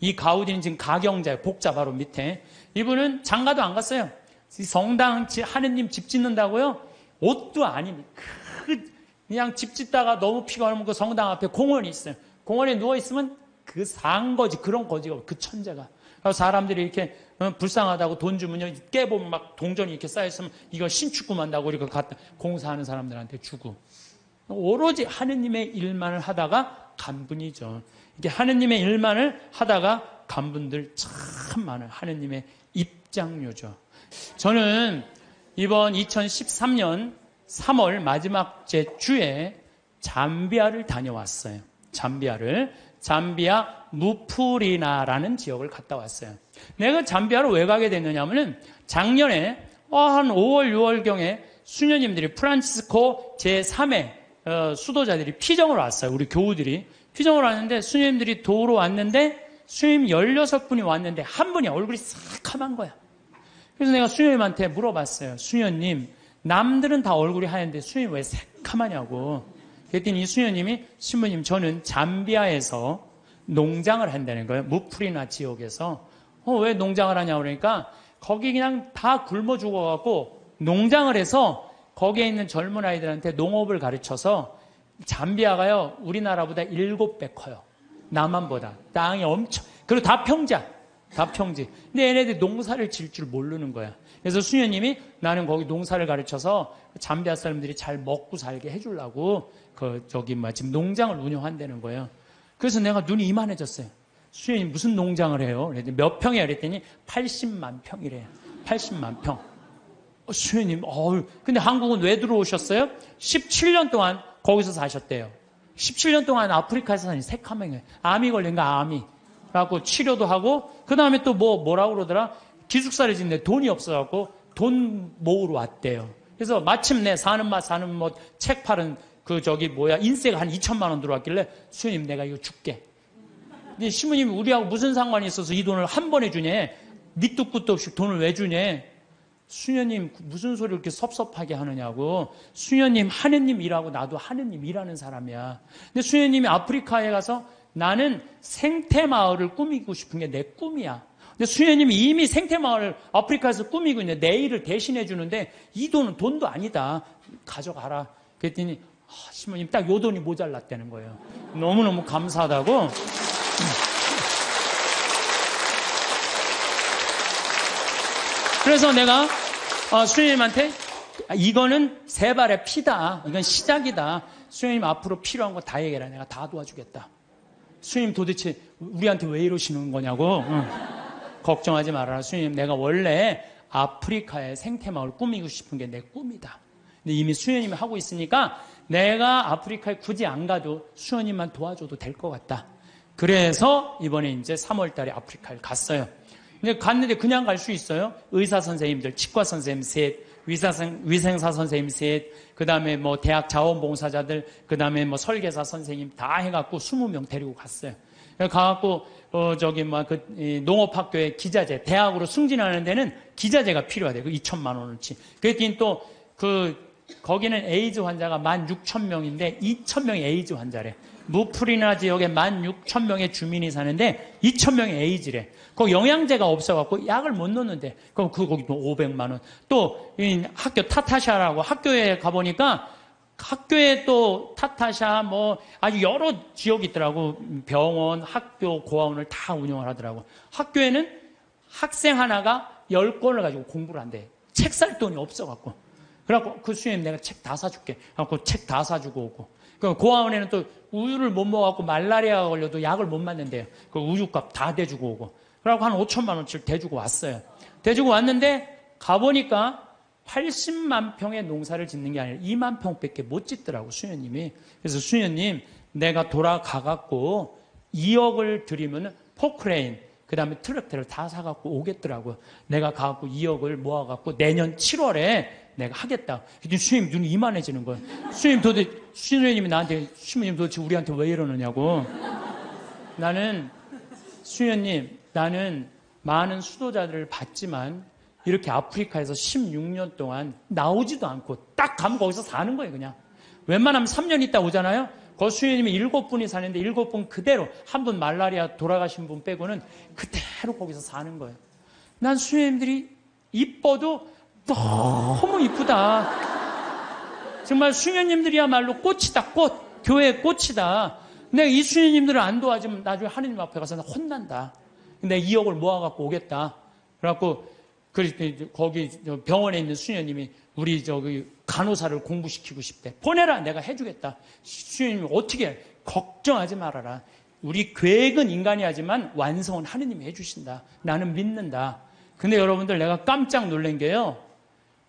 이 가우디는 지금 가경자예요. 복자 바로 밑에. 이분은 장가도 안 갔어요. 이 성당 하나님 집 짓는다고요? 옷도 아닙니다. 그냥 집 짓다가 너무 피곤하면 그 성당 앞에 공원이 있어요. 공원에 누워있으면 그 산거지, 그런 거지가, 그 천재가. 그래서 사람들이 이렇게 불쌍하다고 돈 주면요, 깨보면 막 동전이 이렇게 쌓여있으면 이거 신축금 한다고 이렇게 갖다 공사하는 사람들한테 주고. 오로지 하느님의 일만을 하다가 간분이죠. 이게 하느님의 일만을 하다가 간분들 참 많아요. 하느님의 입장료죠. 저는 이번 2013년 3월 마지막 주에 잠비아를 다녀왔어요. 잠비아 무프리나라는 지역을 갔다 왔어요. 내가 잠비아를 왜 가게 됐느냐면은 작년에 한 5월, 6월경에 수녀님들이 프란치스코 제3의 수도자들이 피정을 왔어요. 우리 교우들이 피정을 왔는데 수녀님들이 도우러 왔는데 수녀님 16분이 왔는데 한 분이 얼굴이 새카만 거야. 그래서 내가 수녀님한테 물어봤어요. 수녀님, 남들은 다 얼굴이 하얀데 수녀님 왜 새카마냐고. 그랬더니 이 수녀님이 신부님 저는 잠비아에서 농장을 한다는 거예요. 무프리나 지역에서. 왜 농장을 하냐고 그러니까 거기 그냥 다 굶어 죽어갖고 농장을 해서 거기에 있는 젊은 아이들한테 농업을 가르쳐서 잠비아가요 우리나라보다 7배 커요. 남한보다. 땅이 엄청. 그리고 다 평지야. 근데 얘네들이 농사를 질 줄 모르는 거야. 그래서 수녀님이 나는 거기 농사를 가르쳐서 잠비아 사람들이 잘 먹고 살게 해주려고 지금 농장을 운영한다는 거예요. 그래서 내가 눈이 이만해졌어요. 수녀님 무슨 농장을 해요? 그랬더니 몇 평이야? 그랬더니 80만 평이래요. 80만 평. 수녀님, 근데 한국은 왜 들어오셨어요? 17년 동안 거기서 사셨대요. 17년 동안 아프리카에서 사니 새카맹에 암이 걸린 거야, 암이. 그래갖고 치료도 하고, 그 다음에 또 뭐라고 그러더라? 기숙사를 짓는데 돈이 없어갖고 돈 모으러 왔대요. 그래서 마침내 사는 맛 책 팔은 인세가 한 2천만 원 들어왔길래 수녀님 내가 이거 줄게. 근데 신부님이 우리하고 무슨 상관이 있어서 이 돈을 한 번에 주냐? 밑도 끝도 없이 돈을 왜 주냐? 수녀님 무슨 소리를 이렇게 섭섭하게 하느냐고. 수녀님 하느님 일하고 나도 하느님 일하는 사람이야. 근데 수녀님이 아프리카에 가서 나는 생태마을을 꾸미고 싶은 게 내 꿈이야. 근데 수녀님이 이미 생태마을을 아프리카에서 꾸미고 있는데 내 일을 대신해 주는데 이 돈은 돈도 아니다. 가져가라. 그랬더니 신부님 딱 요 돈이 모자랐다는 거예요. 너무너무 감사하다고. 그래서 내가 수녀님한테 이거는 세 발의 피다. 이건 시작이다. 수녀님 앞으로 필요한 거 다 얘기해라. 내가 다 도와주겠다. 수녀님 도대체 우리한테 왜 이러시는 거냐고. 걱정하지 말아라. 수녀님 내가 원래 아프리카의 생태마을 꾸미고 싶은 게 내 꿈이다. 근데 이미 수녀님이 하고 있으니까 내가 아프리카에 굳이 안 가도 수녀님만 도와줘도 될 것 같다. 그래서 이번에 이제 3월 달에 아프리카를 갔어요. 근데 갔는데 그냥 갈 수 있어요? 의사 선생님들, 치과 선생님 셋, 위생사 선생님 셋, 그 다음에 대학 자원봉사자들, 그 다음에 설계사 선생님 다 해갖고 20명 데리고 갔어요. 가갖고, 농업학교에 기자재, 대학으로 승진하는 데는 기자재가 필요하대요. 2천만 원어치. 그랬더니 또, 거기는 에이즈 환자가 16,000명인데 2,000명이 에이즈 환자래. 무프리나 지역에 16,000명의 주민이 사는데 2,000명이 에이즈래. 거기 영양제가 없어갖고 약을 못 넣는데. 그럼 거기 또 500만 원. 또 학교 타타샤라고 학교에 가보니까 학교에 또 타타샤 아주 여러 지역이 있더라고. 병원, 학교, 고아원을 다 운영을 하더라고. 학교에는 학생 하나가 10권을 가지고 공부를 한대. 책 살 돈이 없어갖고. 그래갖고 그 수녀님 내가 책 다 사줄게. 그래갖고 책 다 사주고 오고. 그 고아원에는 또 우유를 못 먹어갖고 말라리아가 걸려도 약을 못 맞는데요. 그 우유값 다 대주고 오고. 그래갖고 한 5천만 원치를 대주고 왔어요. 대주고 왔는데 가보니까 80만 평의 농사를 짓는 게 아니라 2만 평밖에 못 짓더라고, 수녀님이. 그래서 수녀님, 내가 돌아가갖고 2억을 드리면 포크레인, 그 다음에 트랙터를 다 사갖고 오겠더라고요. 내가 가갖고 2억을 모아갖고 내년 7월에 내가 하겠다. 그랬더니 수녀님 눈이 이만해지는 거예요. 수녀님이 나한테, 수녀님 도대체 우리한테 왜 이러느냐고. 수녀님, 나는 많은 수도자들을 봤지만 이렇게 아프리카에서 16년 동안 나오지도 않고 딱 가면 거기서 사는 거예요, 그냥. 웬만하면 3년 있다 오잖아요. 그 수녀님이 7분이 사는데 7분 그대로, 한 분 말라리아 돌아가신 분 빼고는 그대로 거기서 사는 거예요. 난 수녀님들이 이뻐도 너무 이쁘다. 정말 수녀님들이야말로 꽃이다, 꽃. 교회의 꽃이다. 내가 이 수녀님들을 안 도와주면 나중에 하느님 앞에 가서 나 혼난다. 내가 2억을 모아갖고 오겠다. 그래갖고 거기 병원에 있는 수녀님이 우리 간호사를 공부시키고 싶대. 보내라, 내가 해주겠다. 수녀님이 어떻게 해? 걱정하지 말아라. 우리 계획은 인간이 하지만 완성은 하느님이 해주신다. 나는 믿는다. 근데 여러분들, 내가 깜짝 놀란 게요,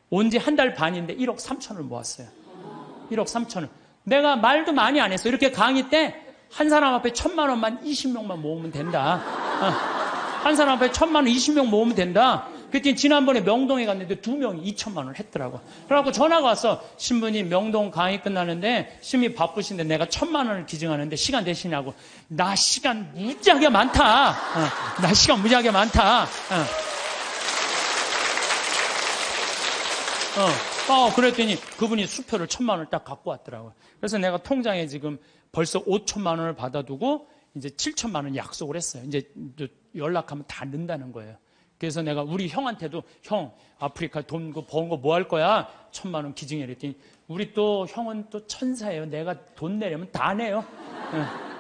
온 지 한 달 반인데 1억 3천을 모았어요. 1억 3천을. 내가 말도 많이 안 했어. 이렇게 강의 때 한 사람 앞에 1,000만 원만 20명만 모으면 된다. 한 사람 앞에 1,000만 원 20명 모으면 된다. 그랬더니 지난번에 명동에 갔는데 2명이 2천만 원을 했더라고. 그래갖고 전화가 왔어. 신부님, 명동 강의 끝나는데 신부님 바쁘신데 내가 1,000만 원을 기증하는데 시간 되시냐고. 나 시간 무지하게 많다. 나 시간 무지하게 많다. 그랬더니 그분이 수표를 1,000만 원을 딱 갖고 왔더라고요. 그래서 내가 통장에 지금 벌써 5천만 원을 받아두고 이제 7천만 원 약속을 했어요. 이제 연락하면 다 넣는다는 거예요. 그래서 내가 우리 형한테도, 형, 아프리카 돈 번 거 뭐 할 거야? 1,000만 원 기증해. 그랬더니 우리 또 형은 또 천사예요. 내가 돈 내려면 다 내요.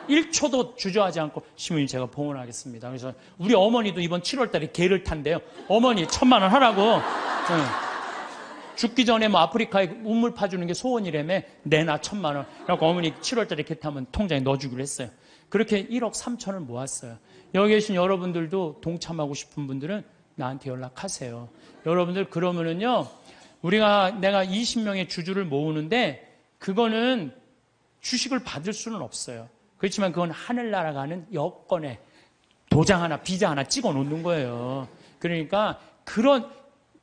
1초도 주저하지 않고, 신부님 제가 봉헌하겠습니다. 그래서 우리 어머니도 이번 7월 달에 개를 탄대요. 어머니 1,000만 원 하라고. 죽기 전에 뭐 아프리카에 우물 파주는 게 소원이라며, 내놔 1,000만 원. 그래갖고 어머니 7월 달에 개 타면 통장에 넣어주기로 했어요. 그렇게 1억 3천을 모았어요. 여기 계신 여러분들도 동참하고 싶은 분들은 나한테 연락하세요. 여러분들, 그러면은요, 내가 20명의 주주를 모으는데 그거는 주식을 받을 수는 없어요. 그렇지만 그건 하늘나라 가는 여권에 도장 하나, 비자 하나 찍어 놓는 거예요. 그러니까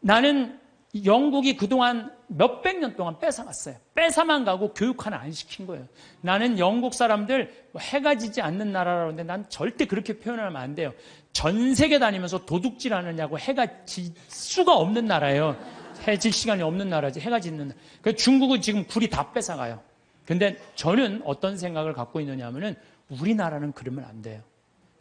나는 영국이 그동안 몇백 년 동안 뺏어갔어요. 뺏어만 가고 교육 하나 안 시킨 거예요. 나는 영국 사람들 해가 지지 않는 나라라고 하는데 난 절대 그렇게 표현하면 안 돼요. 전 세계 다니면서 도둑질 하느냐고. 해가 질 수가 없는 나라예요. 해 질 시간이 없는 나라지, 해가 짓는 나라. 그래서 중국은 지금 굴이 다 뺏어가요. 근데 저는 어떤 생각을 갖고 있느냐 하면은, 우리나라는 그러면 안 돼요.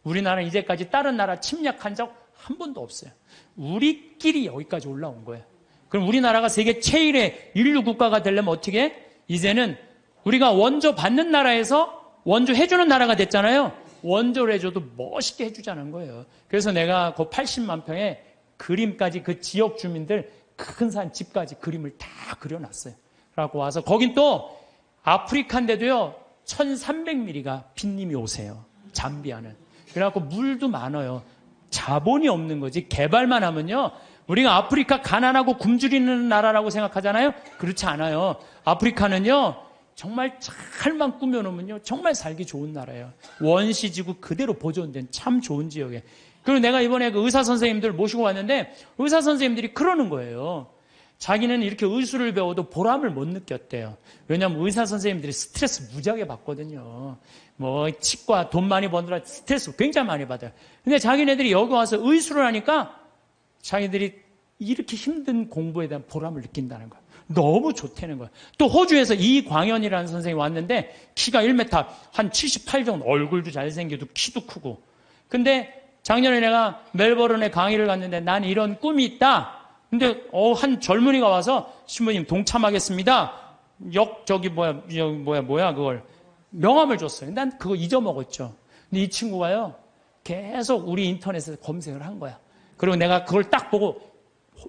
우리나라는 이제까지 다른 나라 침략한 적 한 번도 없어요. 우리끼리 여기까지 올라온 거예요. 그럼 우리나라가 세계 최일의 인류 국가가 되려면 어떻게 해? 이제는 우리가 원조 받는 나라에서 원조 해주는 나라가 됐잖아요. 원조를 해줘도 멋있게 해주자는 거예요. 그래서 내가 그 80만 평에 그림까지, 그 지역 주민들 큰 산 집까지 그림을 다 그려놨어요. 그래갖고 와서, 거긴 또 아프리카인데도요, 1300mm가 빈님이 오세요. 잠비아는. 그래갖고 물도 많아요. 자본이 없는 거지. 개발만 하면요, 우리가 아프리카 가난하고 굶주리는 나라라고 생각하잖아요. 그렇지 않아요. 아프리카는요, 정말 잘만 꾸며놓으면요, 정말 살기 좋은 나라예요. 원시지구 그대로 보존된 참 좋은 지역에. 그리고 내가 이번에 그 의사 선생님들 모시고 왔는데, 의사 선생님들이 그러는 거예요. 자기는 이렇게 의술을 배워도 보람을 못 느꼈대요. 왜냐하면 의사 선생님들이 스트레스 무지하게 받거든요. 뭐 치과 돈 많이 버느라 스트레스 굉장히 많이 받아요. 근데 자기네들이 여기 와서 의술을 하니까 자기들이 이렇게 힘든 공부에 대한 보람을 느낀다는 거예요. 너무 좋다는 거예요. 또 호주에서 이광현이라는 선생님이 왔는데, 키가 1m 한 78 정도, 얼굴도 잘생기고 키도 크고. 근데 작년에 내가 멜버른에 강의를 갔는데, 난 이런 꿈이 있다. 근데 한 젊은이가 와서, 신부님 동참하겠습니다. 그걸 명함을 줬어요. 난 그거 잊어먹었죠. 근데 이 친구가요, 계속 우리 인터넷에서 검색을 한 거야. 그리고 내가 그걸 딱 보고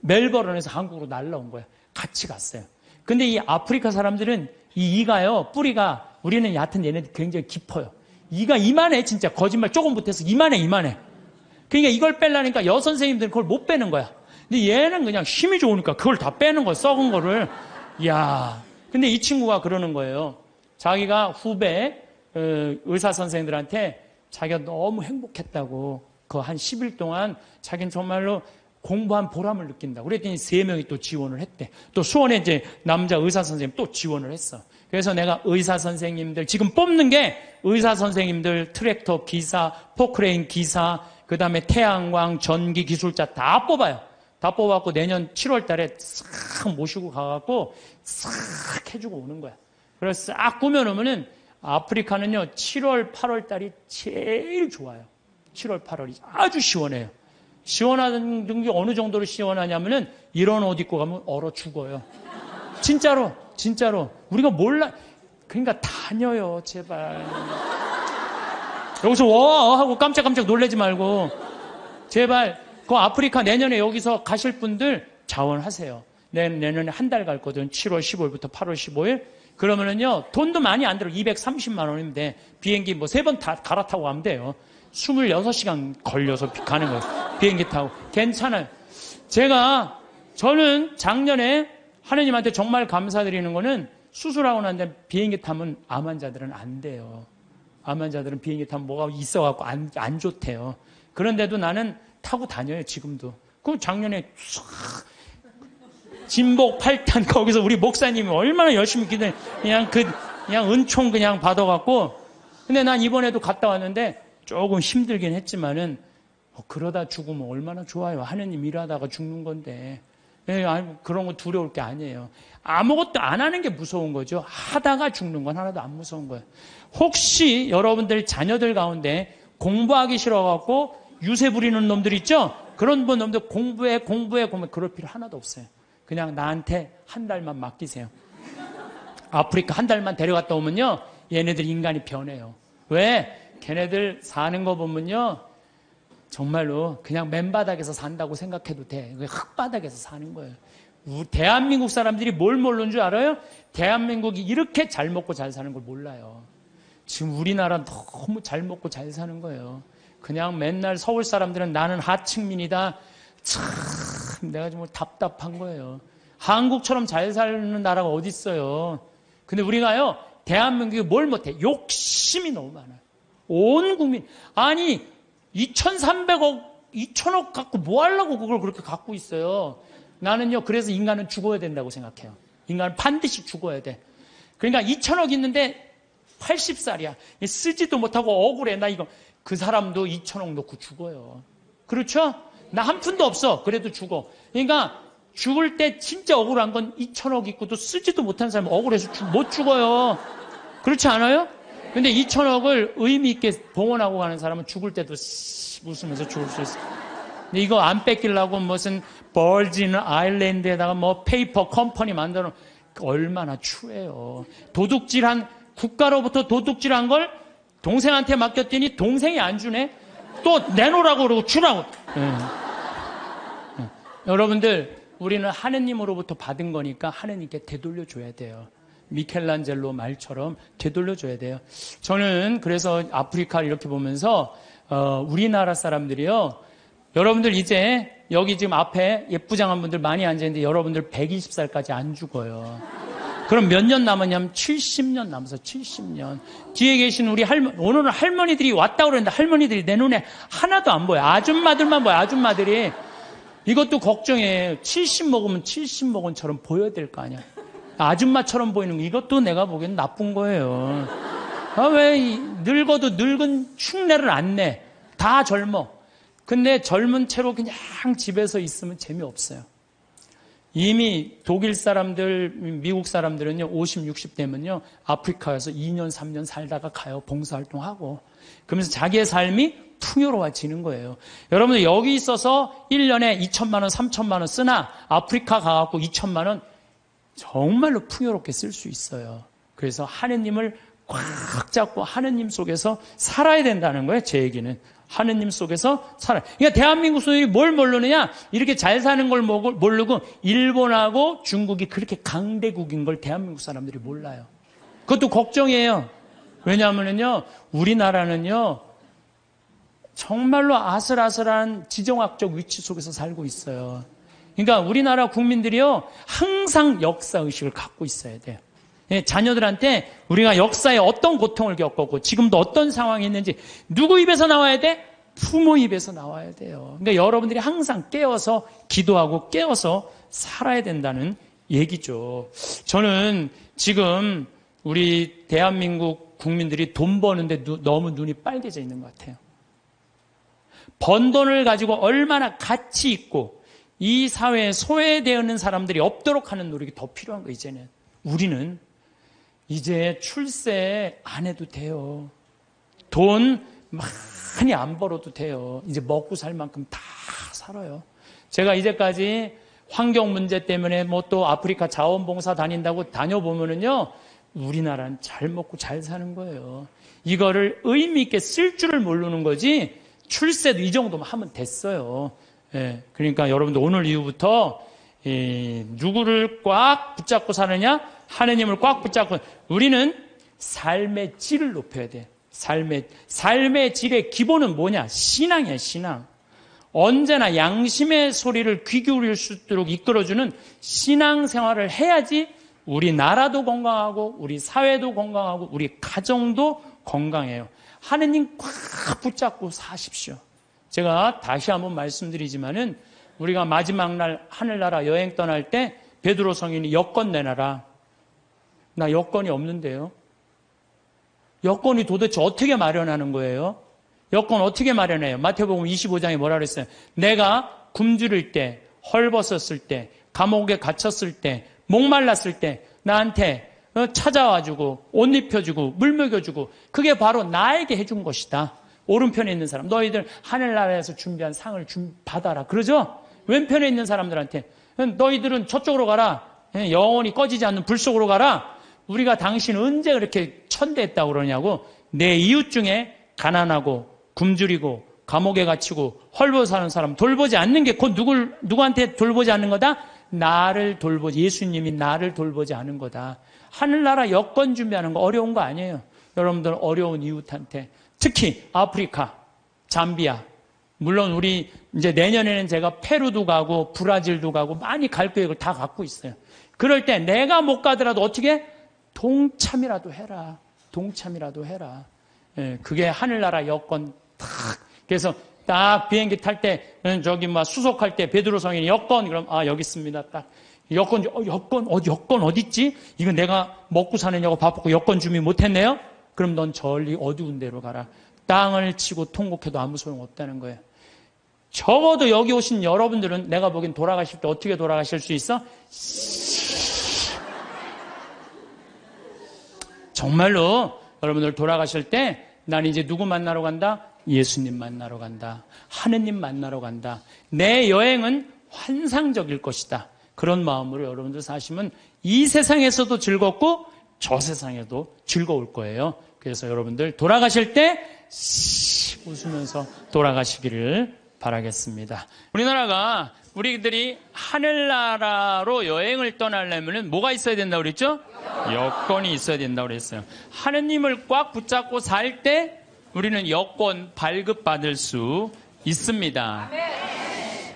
멜버른에서 한국으로 날라온 거야. 같이 갔어요. 근데 이 아프리카 사람들은 이 이가요, 뿌리가, 우리는 얕은 얘네들 굉장히 깊어요. 이가 이만해, 진짜. 거짓말 조금 못해서 이만해. 그러니까 이걸 빼려니까 여선생님들은 그걸 못 빼는 거야. 근데 얘는 그냥 힘이 좋으니까 그걸 다 빼는 거야, 썩은 거를. 이야. 근데 이 친구가 그러는 거예요. 자기가 후배 의사 선생님들한테 자기가 너무 행복했다고 그 한 10일 동안 자기는 정말로 공부한 보람을 느낀다. 그랬더니 3명이 또 지원을 했대. 또 수원에 이제 남자 의사 선생님 또 지원을 했어. 그래서 내가 의사 선생님들 지금 뽑는 게 의사 선생님들, 트랙터 기사, 포크레인 기사, 그 다음에 태양광, 전기 기술자 다 뽑아요. 다 뽑아갖고 내년 7월 달에 싹 모시고 가갖고 싹 해주고 오는 거야. 그래서 싹 꾸며놓으면은 아프리카는요, 7월, 8월 달이 제일 좋아요. 7월, 8월이 아주 시원해요. 시원한 게 어느 정도로 시원하냐면은 이런 옷 입고 가면 얼어 죽어요. 진짜로. 우리가 몰라. 그러니까 다녀요, 제발. 여기서 와! 하고 깜짝깜짝 놀라지 말고. 제발. 그 아프리카 내년에 여기서 가실 분들 자원하세요. 내년에 한 달 갈 거든. 7월 15일부터 8월 15일. 그러면은요, 돈도 많이 안 들어. 230만 원이면 돼. 비행기 뭐 3번 다 갈아타고 가면 돼요. 26시간 걸려서 가는 거예요. 비행기 타고. 괜찮아요. 저는 작년에 하느님한테 정말 감사드리는 거는 수술하고 난 다음에 비행기 타면 암 환자들은 안 돼요. 암 환자들은 비행기 타면 뭐가 있어갖고 안 좋대요. 그런데도 나는 타고 다녀요, 지금도. 그럼 작년에 싹 진복 8탄 거기서 우리 목사님이 얼마나 열심히 기도해. 그냥 은총 그냥 받아갖고. 근데 난 이번에도 갔다 왔는데 조금 힘들긴 했지만은 그러다 죽으면 얼마나 좋아요. 하느님 일하다가 죽는 건데. 그런 거 두려울 게 아니에요. 아무것도 안 하는 게 무서운 거죠. 하다가 죽는 건 하나도 안 무서운 거예요. 혹시 여러분들 자녀들 가운데 공부하기 싫어갖고 유세 부리는 놈들 있죠? 그런 놈들 공부해 그럴 필요 하나도 없어요. 그냥 나한테 한 달만 맡기세요. 아프리카 한 달만 데려갔다 오면요, 얘네들 인간이 변해요. 왜? 걔네들 사는 거 보면요, 정말로 그냥 맨바닥에서 산다고 생각해도 돼. 흙바닥에서 사는 거예요. 대한민국 사람들이 뭘 모르는 줄 알아요? 대한민국이 이렇게 잘 먹고 잘 사는 걸 몰라요. 지금 우리나라 너무 잘 먹고 잘 사는 거예요. 그냥 맨날 서울 사람들은 나는 하층민이다. 참 내가 정말 답답한 거예요. 한국처럼 잘 사는 나라가 어디 있어요. 근데 우리가요, 대한민국이 뭘 못해? 욕심이 너무 많아요. 온 국민. 아니 2,300억 2,000억 갖고 뭐 하려고 그걸 그렇게 갖고 있어요. 나는요, 그래서 인간은 죽어야 된다고 생각해요. 인간은 반드시 죽어야 돼. 그러니까 2,000억 있는데 80살이야 쓰지도 못하고 억울해. 나 이거. 그 사람도 2,000억 놓고 죽어요. 그렇죠? 나 한 푼도 없어. 그래도 죽어. 그러니까 죽을 때 진짜 억울한 건 2,000억 있고도 쓰지도 못한 사람은 억울해서 못 죽어요. 그렇지 않아요? 근데 2,000억을 의미 있게 봉헌하고 가는 사람은 죽을 때도 웃으면서 죽을 수 있어요. 근데 이거 안 뺏기려고 무슨 벌진 아일랜드에다가 뭐 페이퍼 컴퍼니 만들어 놓은 얼마나 추해요. 국가로부터 도둑질한 걸 동생한테 맡겼더니 동생이 안 주네? 또 내놓으라고 그러고 주라고. 여러분들, 우리는 하느님으로부터 받은 거니까 하느님께 되돌려줘야 돼요. 미켈란젤로 말처럼 되돌려줘야 돼요. 저는 그래서 아프리카를 이렇게 보면서 우리나라 사람들이요, 여러분들 이제 여기 지금 앞에 예쁘장한 분들 많이 앉아있는데 여러분들 120살까지 안 죽어요. 그럼 몇 년 남았냐면 70년 남아서 70년. 뒤에 계신 우리 오늘은 할머니들이 왔다고 그러는데 할머니들이 내 눈에 하나도 안 보여. 아줌마들만 보여, 아줌마들이. 이것도 걱정이에요. 70 먹으면 70 먹은처럼 보여야 될 거 아니야. 아줌마처럼 보이는 거, 이것도 내가 보기엔 나쁜 거예요. 왜 늙어도 늙은 흉내를 안 내. 다 젊어. 근데 젊은 채로 그냥 집에서 있으면 재미없어요. 이미 독일 사람들, 미국 사람들은요, 50, 60 되면요, 아프리카에서 2년, 3년 살다가 가요. 봉사활동하고. 그러면서 자기의 삶이 풍요로워지는 거예요. 여러분들 여기 있어서 1년에 2천만 원, 3천만 원 쓰나 아프리카 가갖고 2천만 원 정말로 풍요롭게 쓸 수 있어요. 그래서 하느님을 꽉 잡고 하느님 속에서 살아야 된다는 거예요. 제 얘기는. 하느님 속에서 살아요. 그러니까 대한민국 소년이 뭘 모르느냐? 이렇게 잘 사는 걸 모르고 일본하고 중국이 그렇게 강대국인 걸 대한민국 사람들이 몰라요. 그것도 걱정이에요. 왜냐하면요, 우리나라는요, 정말로 아슬아슬한 지정학적 위치 속에서 살고 있어요. 그러니까 우리나라 국민들이요, 항상 역사의식을 갖고 있어야 돼요. 자녀들한테 우리가 역사에 어떤 고통을 겪었고 지금도 어떤 상황이 있는지 누구 입에서 나와야 돼? 부모 입에서 나와야 돼요. 그러니까 여러분들이 항상 깨어서 기도하고 깨어서 살아야 된다는 얘기죠. 저는 지금 우리 대한민국 국민들이 돈 버는데 너무 눈이 빨개져 있는 것 같아요. 번 돈을 가지고 얼마나 가치 있고 이 사회에 소외되어 있는 사람들이 없도록 하는 노력이 더 필요한 거예요. 이제는 우리는 이제 출세 안 해도 돼요. 돈 많이 안 벌어도 돼요. 이제 먹고 살 만큼 다 살아요. 제가 이제까지 환경 문제 때문에 뭐 또 아프리카 자원봉사 다닌다고 다녀보면은요, 우리나라는 잘 먹고 잘 사는 거예요. 이거를 의미 있게 쓸 줄을 모르는 거지, 출세도 이 정도만 하면 됐어요. 예, 그러니까 여러분들 오늘 이후부터 누구를 꽉 붙잡고 사느냐? 하느님을 꽉 붙잡고. 우리는 삶의 질을 높여야 돼. 삶의 질의 기본은 뭐냐? 신앙이야, 신앙. 언제나 양심의 소리를 귀 기울일 수 있도록 이끌어주는 신앙 생활을 해야지 우리 나라도 건강하고 우리 사회도 건강하고 우리 가정도 건강해요. 하느님 꽉 붙잡고 사십시오. 제가 다시 한번 말씀드리지만은 우리가 마지막 날 하늘나라 여행 떠날 때 베드로 성인이 여권 내놔라. 나 여권이 없는데요. 여권이 도대체 어떻게 마련하는 거예요? 여권 어떻게 마련해요? 마태복음 25장에 뭐라 그랬어요? 내가 굶주릴 때, 헐벗었을 때, 감옥에 갇혔을 때, 목말랐을 때 나한테 찾아와주고 옷 입혀주고 물 먹여주고 그게 바로 나에게 해준 것이다. 오른편에 있는 사람, 너희들 하늘나라에서 준비한 상을 받아라. 그러죠? 왼편에 있는 사람들한테 너희들은 저쪽으로 가라. 영원히 꺼지지 않는 불 속으로 가라. 우리가 당신 언제 그렇게 천대했다고 그러냐고. 내 이웃 중에 가난하고 굶주리고 감옥에 갇히고 헐벗어 사는 사람 돌보지 않는 게 곧 누구한테 돌보지 않는 거다? 나를 돌보지, 예수님이 나를 돌보지 않은 거다. 하늘나라 여권 준비하는 거 어려운 거 아니에요. 여러분들 어려운 이웃한테, 특히 아프리카, 잠비아, 물론 우리 이제 내년에는 제가 페루도 가고 브라질도 가고 많이 갈 계획을 다 갖고 있어요. 그럴 때 내가 못 가더라도 어떻게? 동참이라도 해라. 동참이라도 해라. 예, 그게 하늘나라 여권 딱. 그래서 딱 비행기 탈 때, 저기 수속할 때 베드로 성인이 여권, 그럼 여기 있습니다. 딱. 여권 어디 있지? 이거 내가 먹고 사느냐고 바쁘고 여권 준비 못 했네요? 그럼 넌 저리 어두운 데로 가라. 땅을 치고 통곡해도 아무 소용 없다는 거예요. 적어도 여기 오신 여러분들은 내가 보기엔 돌아가실 때 어떻게 돌아가실 수 있어? 정말로 여러분들 돌아가실 때 난 이제 누구 만나러 간다? 예수님 만나러 간다. 하느님 만나러 간다. 내 여행은 환상적일 것이다. 그런 마음으로 여러분들 사시면 이 세상에서도 즐겁고 저 세상에도 즐거울 거예요. 그래서 여러분들 돌아가실 때 웃으면서 돌아가시기를 바라겠습니다. 우리나라가 우리들이 하늘나라로 여행을 떠나려면 뭐가 있어야 된다고 그랬죠? 여권이 있어야 된다고 그랬어요. 하느님을 꽉 붙잡고 살 때 우리는 여권 발급받을 수 있습니다.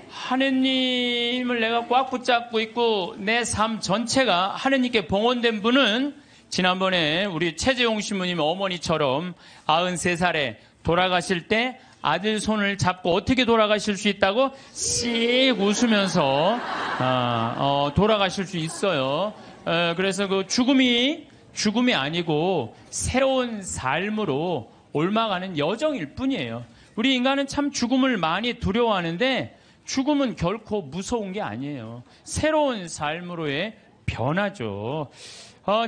하느님을 내가 꽉 붙잡고 있고 내 삶 전체가 하느님께 봉헌된 분은 지난번에 우리 최재용 신부님 어머니처럼 93살에 돌아가실 때 아들 손을 잡고 어떻게 돌아가실 수 있다고? 씩 웃으면서 돌아가실 수 있어요. 그래서 그 죽음이 아니고 새로운 삶으로 옮아가는 여정일 뿐이에요. 우리 인간은 참 죽음을 많이 두려워하는데 죽음은 결코 무서운 게 아니에요. 새로운 삶으로의 변화죠.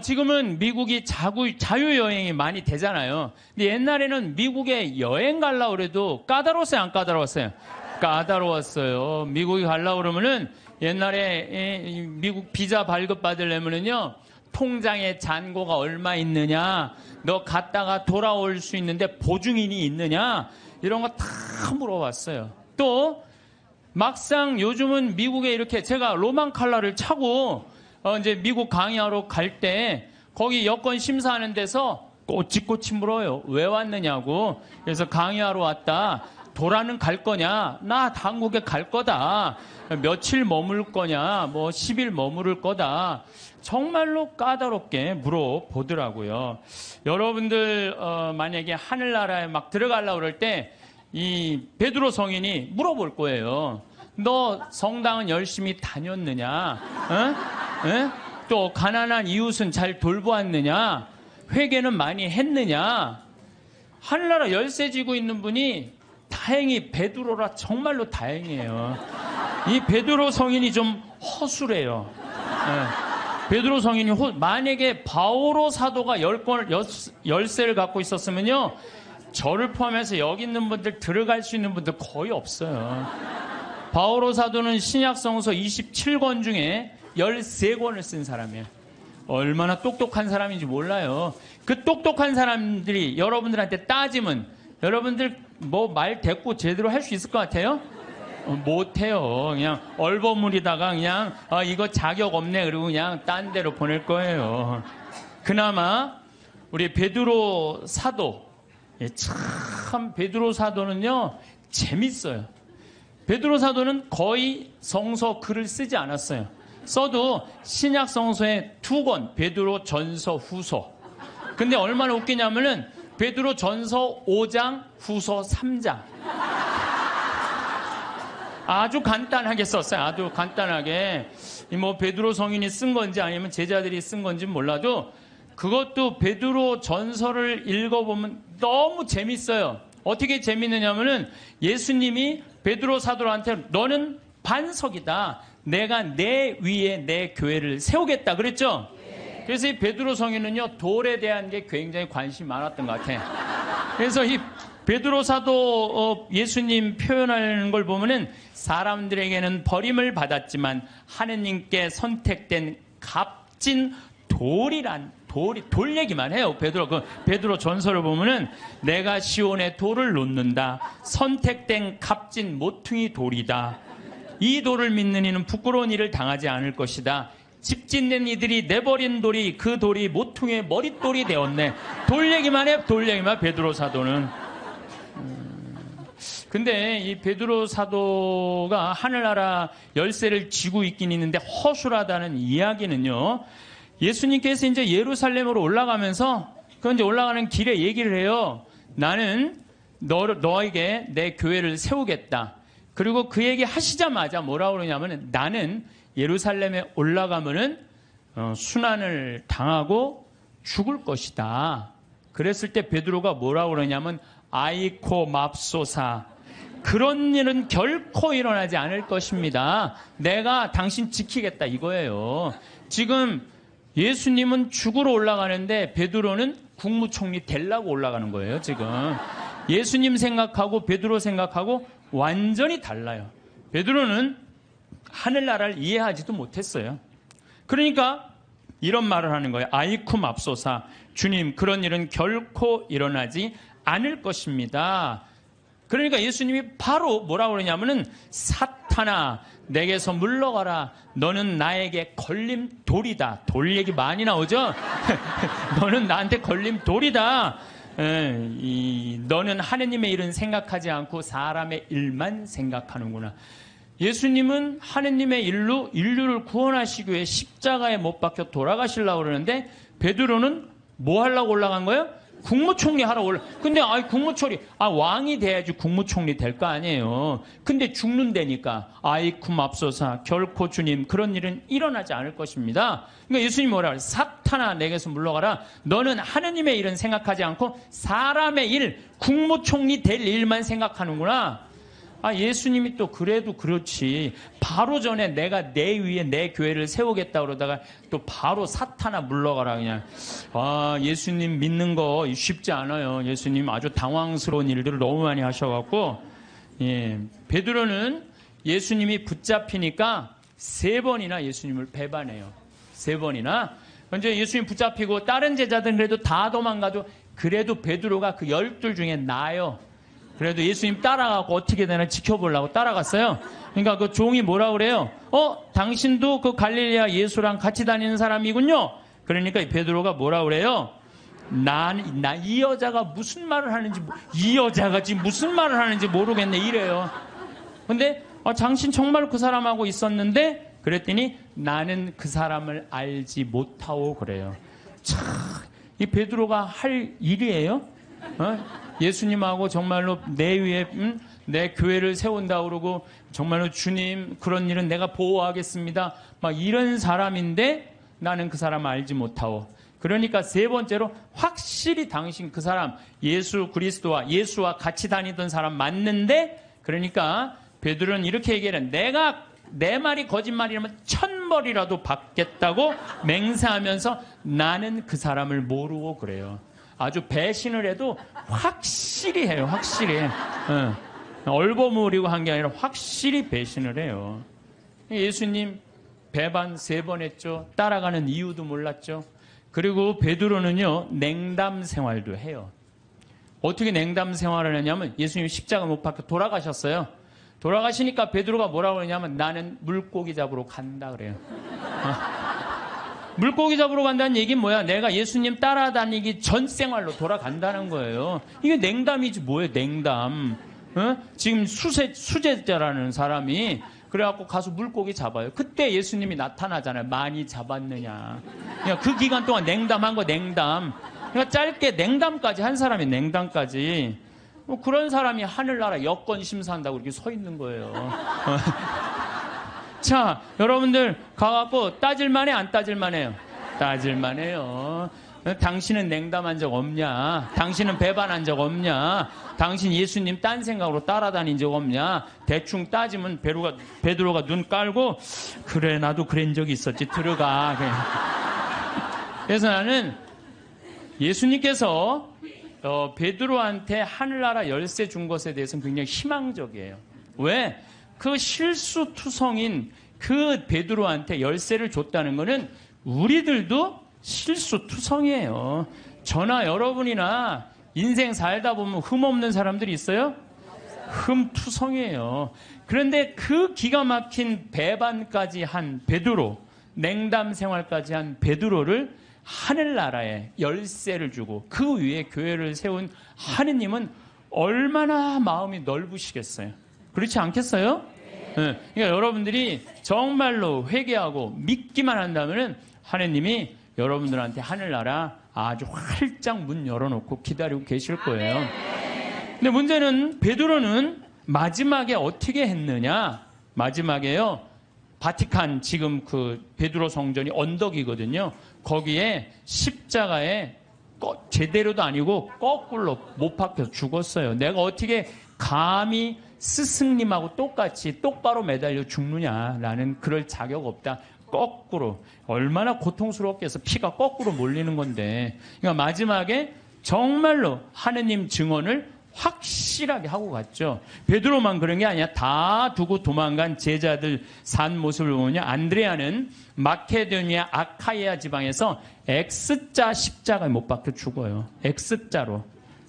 지금은 미국이 자유여행이 많이 되잖아요. 근데 옛날에는 미국에 여행 가려고 그래도 까다로웠어요, 안 까다로웠어요? 까다로웠어요. 미국에 가려고 그러면은 옛날에 미국 비자 발급 받으려면은요, 통장에 잔고가 얼마 있느냐, 너 갔다가 돌아올 수 있는데 보증인이 있느냐, 이런 거 다 물어봤어요. 또 막상 요즘은 미국에 이렇게 제가 로만 칼라를 차고 이제 미국 강의하러 갈 때 거기 여권 심사하는 데서 꼬치꼬치 물어요. 왜 왔느냐고. 그래서 강의하러 왔다. 도라는 갈 거냐? 나 한국에 갈 거다. 며칠 머물 거냐? 뭐 10일 머무를 거다. 정말로 까다롭게 물어보더라고요. 여러분들 만약에 하늘나라에 막 들어가려고 그럴 때 이 베드로 성인이 물어볼 거예요. 너 성당은 열심히 다녔느냐? 또 가난한 이웃은 잘 돌보았느냐? 회개는 많이 했느냐? 하늘나라 열쇠 쥐고 있는 분이 다행히 베드로라 정말로 다행이에요. 이 베드로 성인이 좀 허술해요. 베드로 성인이 만약에 바오로 사도가 열쇠를 갖고 있었으면요, 저를 포함해서 여기 있는 분들 들어갈 수 있는 분들 거의 없어요. 바오로 사도는 신약성서 27권 중에 13권을 쓴 사람이에요. 얼마나 똑똑한 사람인지 몰라요. 그 똑똑한 사람들이 여러분들한테 따지면 여러분들 뭐 말 대꾸 제대로 할 수 있을 것 같아요? 못해요. 그냥 얼버무리다가 그냥 이거 자격 없네 그러고 그냥 딴 데로 보낼 거예요. 그나마 우리 베드로 사도, 참 베드로 사도는요 재밌어요. 베드로 사도는 거의 성서 글을 쓰지 않았어요. 써도 신약 성서에 2권, 베드로 전서, 후서. 근데 얼마나 웃기냐면은 베드로 전서 5장, 후서 3장. 아주 간단하게 썼어요. 아주 간단하게. 뭐 베드로 성인이 쓴 건지 아니면 제자들이 쓴 건지 몰라도 그것도 베드로 전서를 읽어보면 너무 재밌어요. 어떻게 재밌느냐면은 예수님이 베드로 사도한테 너는 반석이다. 내가 내 위에 내 교회를 세우겠다 그랬죠? 그래서 이 베드로 성인은요 돌에 대한 게 굉장히 관심이 많았던 것 같아요. 그래서 이 베드로 사도 예수님 표현하는 걸 보면은 사람들에게는 버림을 받았지만 하느님께 선택된 값진 돌이란 돌 얘기만 해요. 베드로 전서를 보면은 내가 시온에 돌을 놓는다. 선택된 값진 모퉁이 돌이다. 이 돌을 믿는 이는 부끄러운 일을 당하지 않을 것이다. 집 짓는 이들이 내버린 돌이 그 돌이 모퉁이의 머릿돌이 되었네. 돌 얘기만 해. 돌 얘기만 베드로 사도는. 근데 이 베드로 사도가 하늘나라 열쇠를 쥐고 있긴 있는데 허술하다는 이야기는요. 예수님께서 이제 예루살렘으로 올라가면서 그 이제 올라가는 길에 얘기를 해요. 나는 너에게 내 교회를 세우겠다. 그리고 그 얘기 하시자마자 뭐라고 그러냐면 나는 예루살렘에 올라가면은 순환을 당하고 죽을 것이다. 그랬을 때 베드로가 뭐라고 그러냐면 아이코 맙소사. 그런 일은 결코 일어나지 않을 것입니다. 내가 당신 지키겠다 이거예요. 지금 예수님은 죽으러 올라가는데 베드로는 국무총리 되려고 올라가는 거예요. 지금 예수님 생각하고 베드로 생각하고 완전히 달라요. 베드로는 하늘나라를 이해하지도 못했어요. 그러니까 이런 말을 하는 거예요. 아이쿠 맙소사. 주님, 그런 일은 결코 일어나지 않을 것입니다. 그러니까 예수님이 바로 뭐라고 그러냐면은 사탄아 내게서 물러가라. 너는 나에게 걸림돌이다. 돌 얘기 많이 나오죠? 너는 나한테 걸림돌이다. 너는 하느님의 일은 생각하지 않고 사람의 일만 생각하는구나. 예수님은 하느님의 일로 인류를 구원하시기 위해 십자가에 못 박혀 돌아가시려고 그러는데 베드로는 뭐 하려고 올라간 거예요? 국무총리 하러 근데 국무총리 왕이 돼야지 국무총리 될 거 아니에요. 근데 죽는다니까 아이쿠 맙소사. 결코 주님 그런 일은 일어나지 않을 것입니다. 그러니까 예수님이 뭐라 그래요? 사탄아 내게서 물러가라. 너는 하느님의 일은 생각하지 않고 사람의 일, 국무총리 될 일만 생각하는구나. 예수님이 또 그래도 그렇지. 바로 전에 내가 내 위에 내 교회를 세우겠다 그러다가 또 바로 사탄아 물러가라 그냥. 예수님 믿는 거 쉽지 않아요. 예수님 아주 당황스러운 일들을 너무 많이 하셔갖고, 베드로는 예수님이 붙잡히니까 3번이나 예수님을 배반해요. 3번이나. 먼저 예수님 붙잡히고 다른 제자들은 그래도 다 도망가도 그래도 베드로가 그 12 중에 나아요. 그래도 예수님 따라가고 어떻게 되나 지켜보려고 따라갔어요. 그러니까 그 종이 뭐라 그래요? 당신도 그 갈릴리아 예수랑 같이 다니는 사람이군요. 그러니까 이 베드로가 뭐라 그래요? 이 여자가 무슨 말을 하는지, 이 여자가 지금 무슨 말을 하는지 모르겠네 이래요. 근데 당신 정말 그 사람하고 있었는데 그랬더니 나는 그 사람을 알지 못하오 그래요. 참, 이 베드로가 할 일이에요? 예수님하고 정말로 내 위에 내 교회를 세운다 그러고 정말로 주님 그런 일은 내가 보호하겠습니다. 막 이런 사람인데 나는 그 사람을 알지 못하오. 그러니까 세 번째로 확실히 당신 그 사람 예수 그리스도와 예수와 같이 다니던 사람 맞는데 그러니까 베드로는 이렇게 얘기해요. 내가 내 말이 거짓말이라면 1000벌이라도 받겠다고 맹세하면서 나는 그 사람을 모르고 그래요. 아주 배신을 해도 확실히 해요. 확실히. 얼버무리고 한 게 아니라 확실히 배신을 해요. 예수님 배반 3번 했죠. 따라가는 이유도 몰랐죠. 그리고 베드로는요. 냉담 생활도 해요. 어떻게 냉담 생활을 하냐면 예수님이 십자가 못 박혀 돌아가셨어요. 돌아가시니까 베드로가 뭐라고 그러냐면 나는 물고기 잡으러 간다 그래요. 물고기 잡으러 간다는 얘기는 뭐야? 내가 예수님 따라다니기 전 생활로 돌아간다는 거예요. 이게 냉담이지 뭐예요? 냉담. 지금 수제자라는 사람이 그래갖고 가서 물고기 잡아요. 그때 예수님이 나타나잖아요. 많이 잡았느냐. 그러니까 그 기간 동안 냉담한 거 냉담. 그러니까 짧게 냉담까지 한 사람이 냉담까지. 그런 사람이 하늘나라 여권 심사한다고 이렇게 서 있는 거예요. 자, 여러분들 가갖고 따질만해 안 따질만해요? 따질만해요. 당신은 냉담한 적 없냐? 당신은 배반한 적 없냐? 당신 예수님 딴 생각으로 따라다닌 적 없냐? 대충 따지면 베드로가 눈 깔고 그래 나도 그런 적이 있었지 들어가. 그래서 나는 예수님께서 베드로한테 하늘나라 열쇠 준 것에 대해서는 굉장히 희망적이에요. 왜? 그 실수투성인 그 베드로한테 열쇠를 줬다는 것은 우리들도 실수투성이에요. 저나 여러분이나 인생 살다 보면 흠없는 사람들이 있어요? 흠투성이에요. 그런데 그 기가 막힌 배반까지 한 베드로, 냉담 생활까지 한 베드로를 하늘나라에 열쇠를 주고 그 위에 교회를 세운 하느님은 얼마나 마음이 넓으시겠어요? 그렇지 않겠어요? 네. 그러니까 여러분들이 정말로 회개하고 믿기만 한다면 하느님이 여러분들한테 하늘나라 아주 활짝 문 열어놓고 기다리고 계실 거예요. 근데 문제는 베드로는 마지막에 어떻게 했느냐? 마지막에요. 바티칸 지금 그 베드로 성전이 언덕이거든요. 거기에 십자가에 제대로도 아니고 거꾸로 못 박혀서 죽었어요. 내가 어떻게 감히 스승님하고 똑같이 똑바로 매달려 죽느냐. 나는 그럴 자격 없다. 거꾸로. 얼마나 고통스럽게 해서 피가 거꾸로 몰리는 건데. 그러니까 마지막에 정말로 하느님 증언을 확실하게 하고 갔죠. 베드로만 그런 게 아니야. 다 두고 도망간 제자들 산 모습을 보면 안드레아는 마케도니아 아카이아 지방에서 X자 십자가에 못 박혀 죽어요. X자로.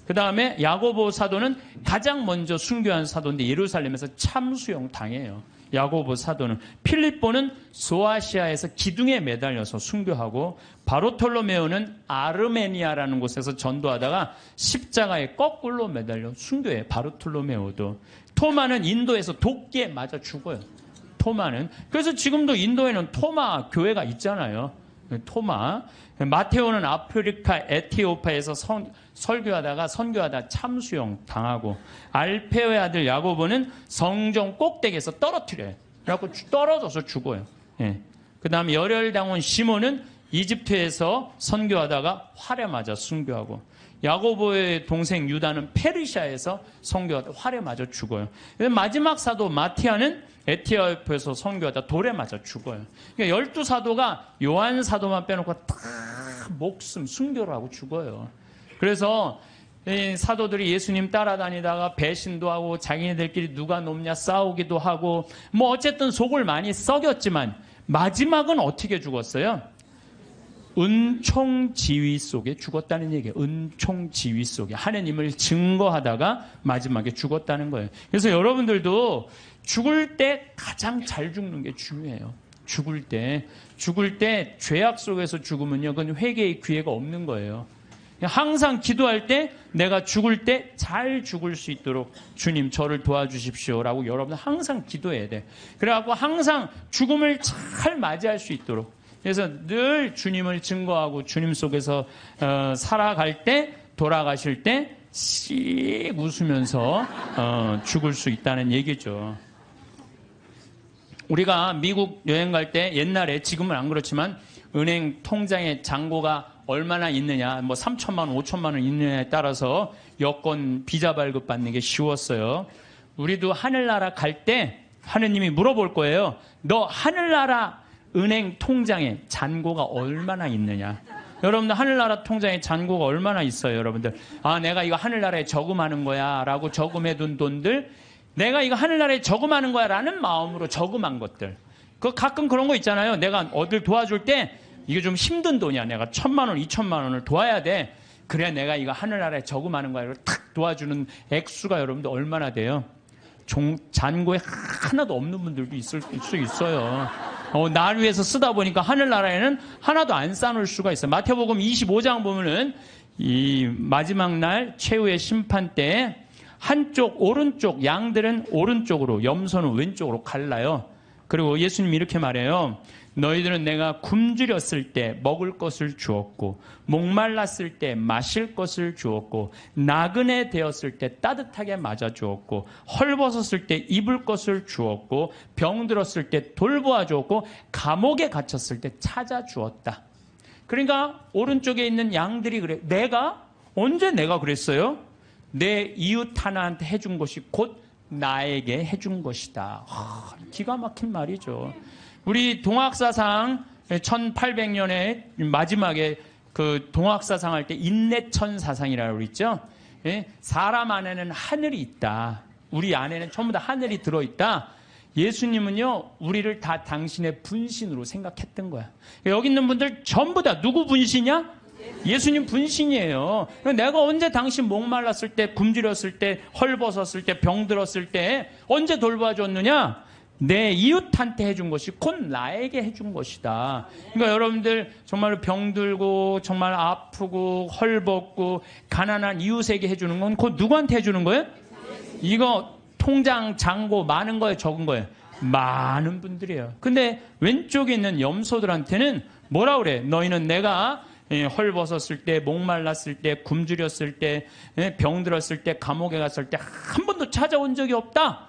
그 다음에 야고보 사도는 가장 먼저 순교한 사도인데 예루살렘에서 참수형 당해요. 야고보 사도는. 필립보는 소아시아에서 기둥에 매달려서 순교하고 바르톨로메오는 아르메니아라는 곳에서 전도하다가 십자가에 거꾸로 매달려 순교해요. 바르톨로메오도. 토마는 인도에서 도끼에 맞아 죽어요. 토마는. 그래서 지금도 인도에는 토마 교회가 있잖아요. 토마. 마테오는 아프리카 에티오피아에서 선교하다 참수형 당하고 알페오의 아들 야고보는 성전 꼭대기에서 떨어뜨려요. 그래갖고 떨어져서 죽어요. 예. 그 다음에 열혈당원 시몬은 이집트에서 선교하다가 활에 맞아 순교하고 야고보의 동생 유다는 페르시아에서 선교하다 활에 맞아 죽어요. 마지막 사도 마티아는 에티오피아에서 선교하다 돌에 맞아 죽어요. 그러니까 12사도가 요한 사도만 빼놓고 다 목숨 순교를 하고 죽어요. 그래서 사도들이 예수님 따라다니다가 배신도 하고 자기네들끼리 누가 높냐 싸우기도 하고 뭐 어쨌든 속을 많이 썩였지만 마지막은 어떻게 죽었어요? 은총지휘 속에 죽었다는 얘기예요. 은총지휘 속에 하나님을 증거하다가 마지막에 죽었다는 거예요. 그래서 여러분들도 죽을 때 가장 잘 죽는 게 중요해요. 죽을 때 죄악 속에서 죽으면요, 그건 회개의 기회가 없는 거예요. 항상 기도할 때 내가 죽을 때 잘 죽을 수 있도록 주님 저를 도와주십시오라고 여러분 항상 기도해야 돼. 그래갖고 항상 죽음을 잘 맞이할 수 있도록. 그래서 늘 주님을 증거하고 주님 속에서 살아갈 때, 돌아가실 때 씩 웃으면서 죽을 수 있다는 얘기죠. 우리가 미국 여행 갈 때 옛날에, 지금은 안 그렇지만 은행 통장에 잔고가 얼마나 있느냐, 뭐 3천만 원, 5천만 원 있느냐에 따라서 여권 비자 발급 받는 게 쉬웠어요. 우리도 하늘나라 갈 때 하느님이 물어볼 거예요. 너 하늘나라 은행 통장에 잔고가 얼마나 있느냐. 여러분들 하늘나라 통장에 잔고가 얼마나 있어요, 여러분들? 아, 내가 이거 하늘나라에 저금하는 거야 라고 저금해둔 돈들, 내가 이거 하늘나라에 저금하는 거야 라는 마음으로 저금한 것들. 그 가끔 그런 거 있잖아요. 내가 어딜 도와줄 때 이게 좀 힘든 돈이야. 내가 1,000만 원, 2,000만 원을 도와야 돼. 그래 내가 이거 하늘나라에 저금하는 거야. 탁 도와주는 액수가 여러분들 얼마나 돼요? 잔고에 하나도 없는 분들도 있을 수 있어요. 날 위해서 쓰다 보니까 하늘나라에는 하나도 안 쌓아놓을 수가 있어요. 마태복음 25장 보면은 이 마지막 날 최후의 심판 때 한쪽 오른쪽, 양들은 오른쪽으로, 염소는 왼쪽으로 갈라요. 그리고 예수님이 이렇게 말해요. 너희들은 내가 굶주렸을 때 먹을 것을 주었고, 목말랐을 때 마실 것을 주었고, 나그네 되었을 때 따뜻하게 맞아 주었고, 헐벗었을 때 입을 것을 주었고, 병들었을 때 돌보아 주었고, 감옥에 갇혔을 때 찾아 주었다. 그러니까 오른쪽에 있는 양들이 그래. 언제 내가 그랬어요? 내 이웃 하나한테 해준 것이 곧 나에게 해준 것이다. 기가 막힌 말이죠. 우리 동학사상 1800년에 마지막에 그 동학사상 할 때 인내천사상이라고 그랬죠. 사람 안에는 하늘이 있다. 우리 안에는 전부 다 하늘이 들어있다. 예수님은요, 우리를 다 당신의 분신으로 생각했던 거야. 여기 있는 분들 전부 다 누구 분신이야? 예수님 분신이에요. 내가 언제 당신 목말랐을 때, 굶주렸을 때, 헐벗었을 때, 병들었을 때 언제 돌봐줬느냐? 내 이웃한테 해준 것이 곧 나에게 해준 것이다. 그러니까 여러분들 정말 병들고 정말 아프고 헐벗고 가난한 이웃에게 해주는 건 곧 누구한테 해주는 거예요? 이거 통장 잔고 많은 거예요, 적은 거예요? 많은 분들이에요. 근데 왼쪽에 있는 염소들한테는 뭐라 그래? 너희는 내가 헐벗었을 때, 목말랐을 때, 굶주렸을 때, 병들었을 때, 감옥에 갔을 때 한 번도 찾아온 적이 없다.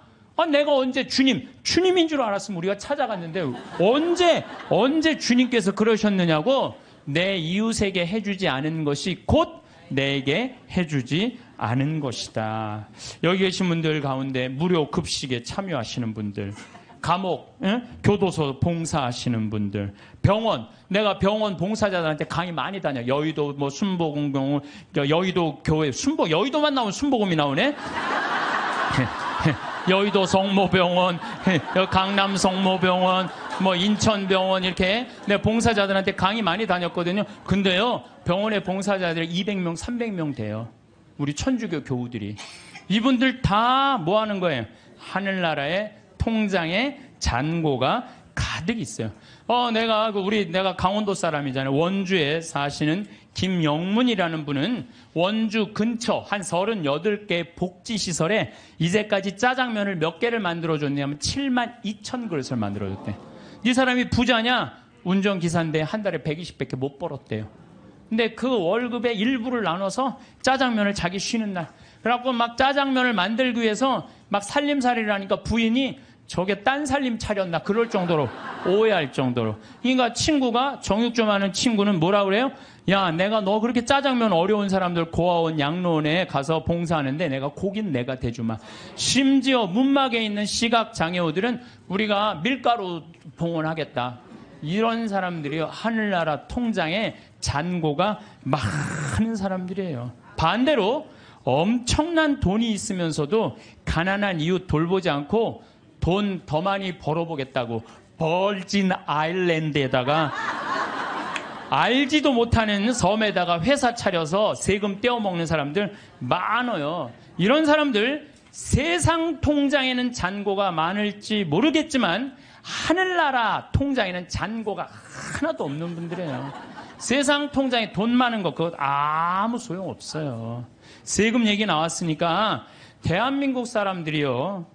내가 언제 주님인 줄 알았으면 우리가 찾아갔는데 언제 주님께서 그러셨느냐고. 내 이웃에게 해주지 않은 것이 곧 내게 해주지 않은 것이다. 여기 계신 분들 가운데 무료 급식에 참여하시는 분들, 감옥, 교도소 봉사하시는 분들, 병원, 내가 병원 봉사자들한테 강의 많이 다녀. 여의도 뭐 순복음병원, 여의도 교회, 여의도만 나오면 순복음이 나오네. 여의도 성모병원, 강남 성모병원, 뭐 인천병원, 이렇게 내 봉사자들한테 강의 많이 다녔거든요. 근데요, 병원에 봉사자들 200명, 300명 돼요. 우리 천주교 교우들이. 이분들 다 뭐 하는 거예요? 하늘나라의 통장에 잔고가 가득 있어요. 내가 강원도 사람이잖아요. 원주에 사시는 김영문이라는 분은 원주 근처 한 38개 복지시설에 이제까지 짜장면을 몇 개를 만들어줬냐면 7만 2천 그릇을 만들어줬대. 이 사람이 부자냐? 운전기사인데 한 달에 120밖에 못 벌었대요. 근데 그 월급의 일부를 나눠서 짜장면을 자기 쉬는 날, 그래갖고 막 짜장면을 만들기 위해서 막 살림살이를 하니까 부인이 저게 딴 살림 차렸나 그럴 정도로 오해할 정도로. 그러니까 친구가, 정육 좀 하는 친구는 뭐라 그래요? 야, 내가 너 그렇게 짜장면 어려운 사람들 고아원 양로원에 가서 봉사하는데 내가 고긴 내가 대주마. 심지어 문막에 있는 시각장애우들은 우리가 밀가루 봉헌하겠다. 이런 사람들이 하늘나라 통장에 잔고가 많은 사람들이에요. 반대로 엄청난 돈이 있으면서도 가난한 이웃 돌보지 않고 돈 더 많이 벌어보겠다고 벌진 아일랜드에다가 알지도 못하는 섬에다가 회사 차려서 세금 떼어먹는 사람들 많아요. 이런 사람들 세상 통장에는 잔고가 많을지 모르겠지만 하늘나라 통장에는 잔고가 하나도 없는 분들이에요. 세상 통장에 돈 많은 거 그것 아무 소용없어요. 세금 얘기 나왔으니까 대한민국 사람들이요.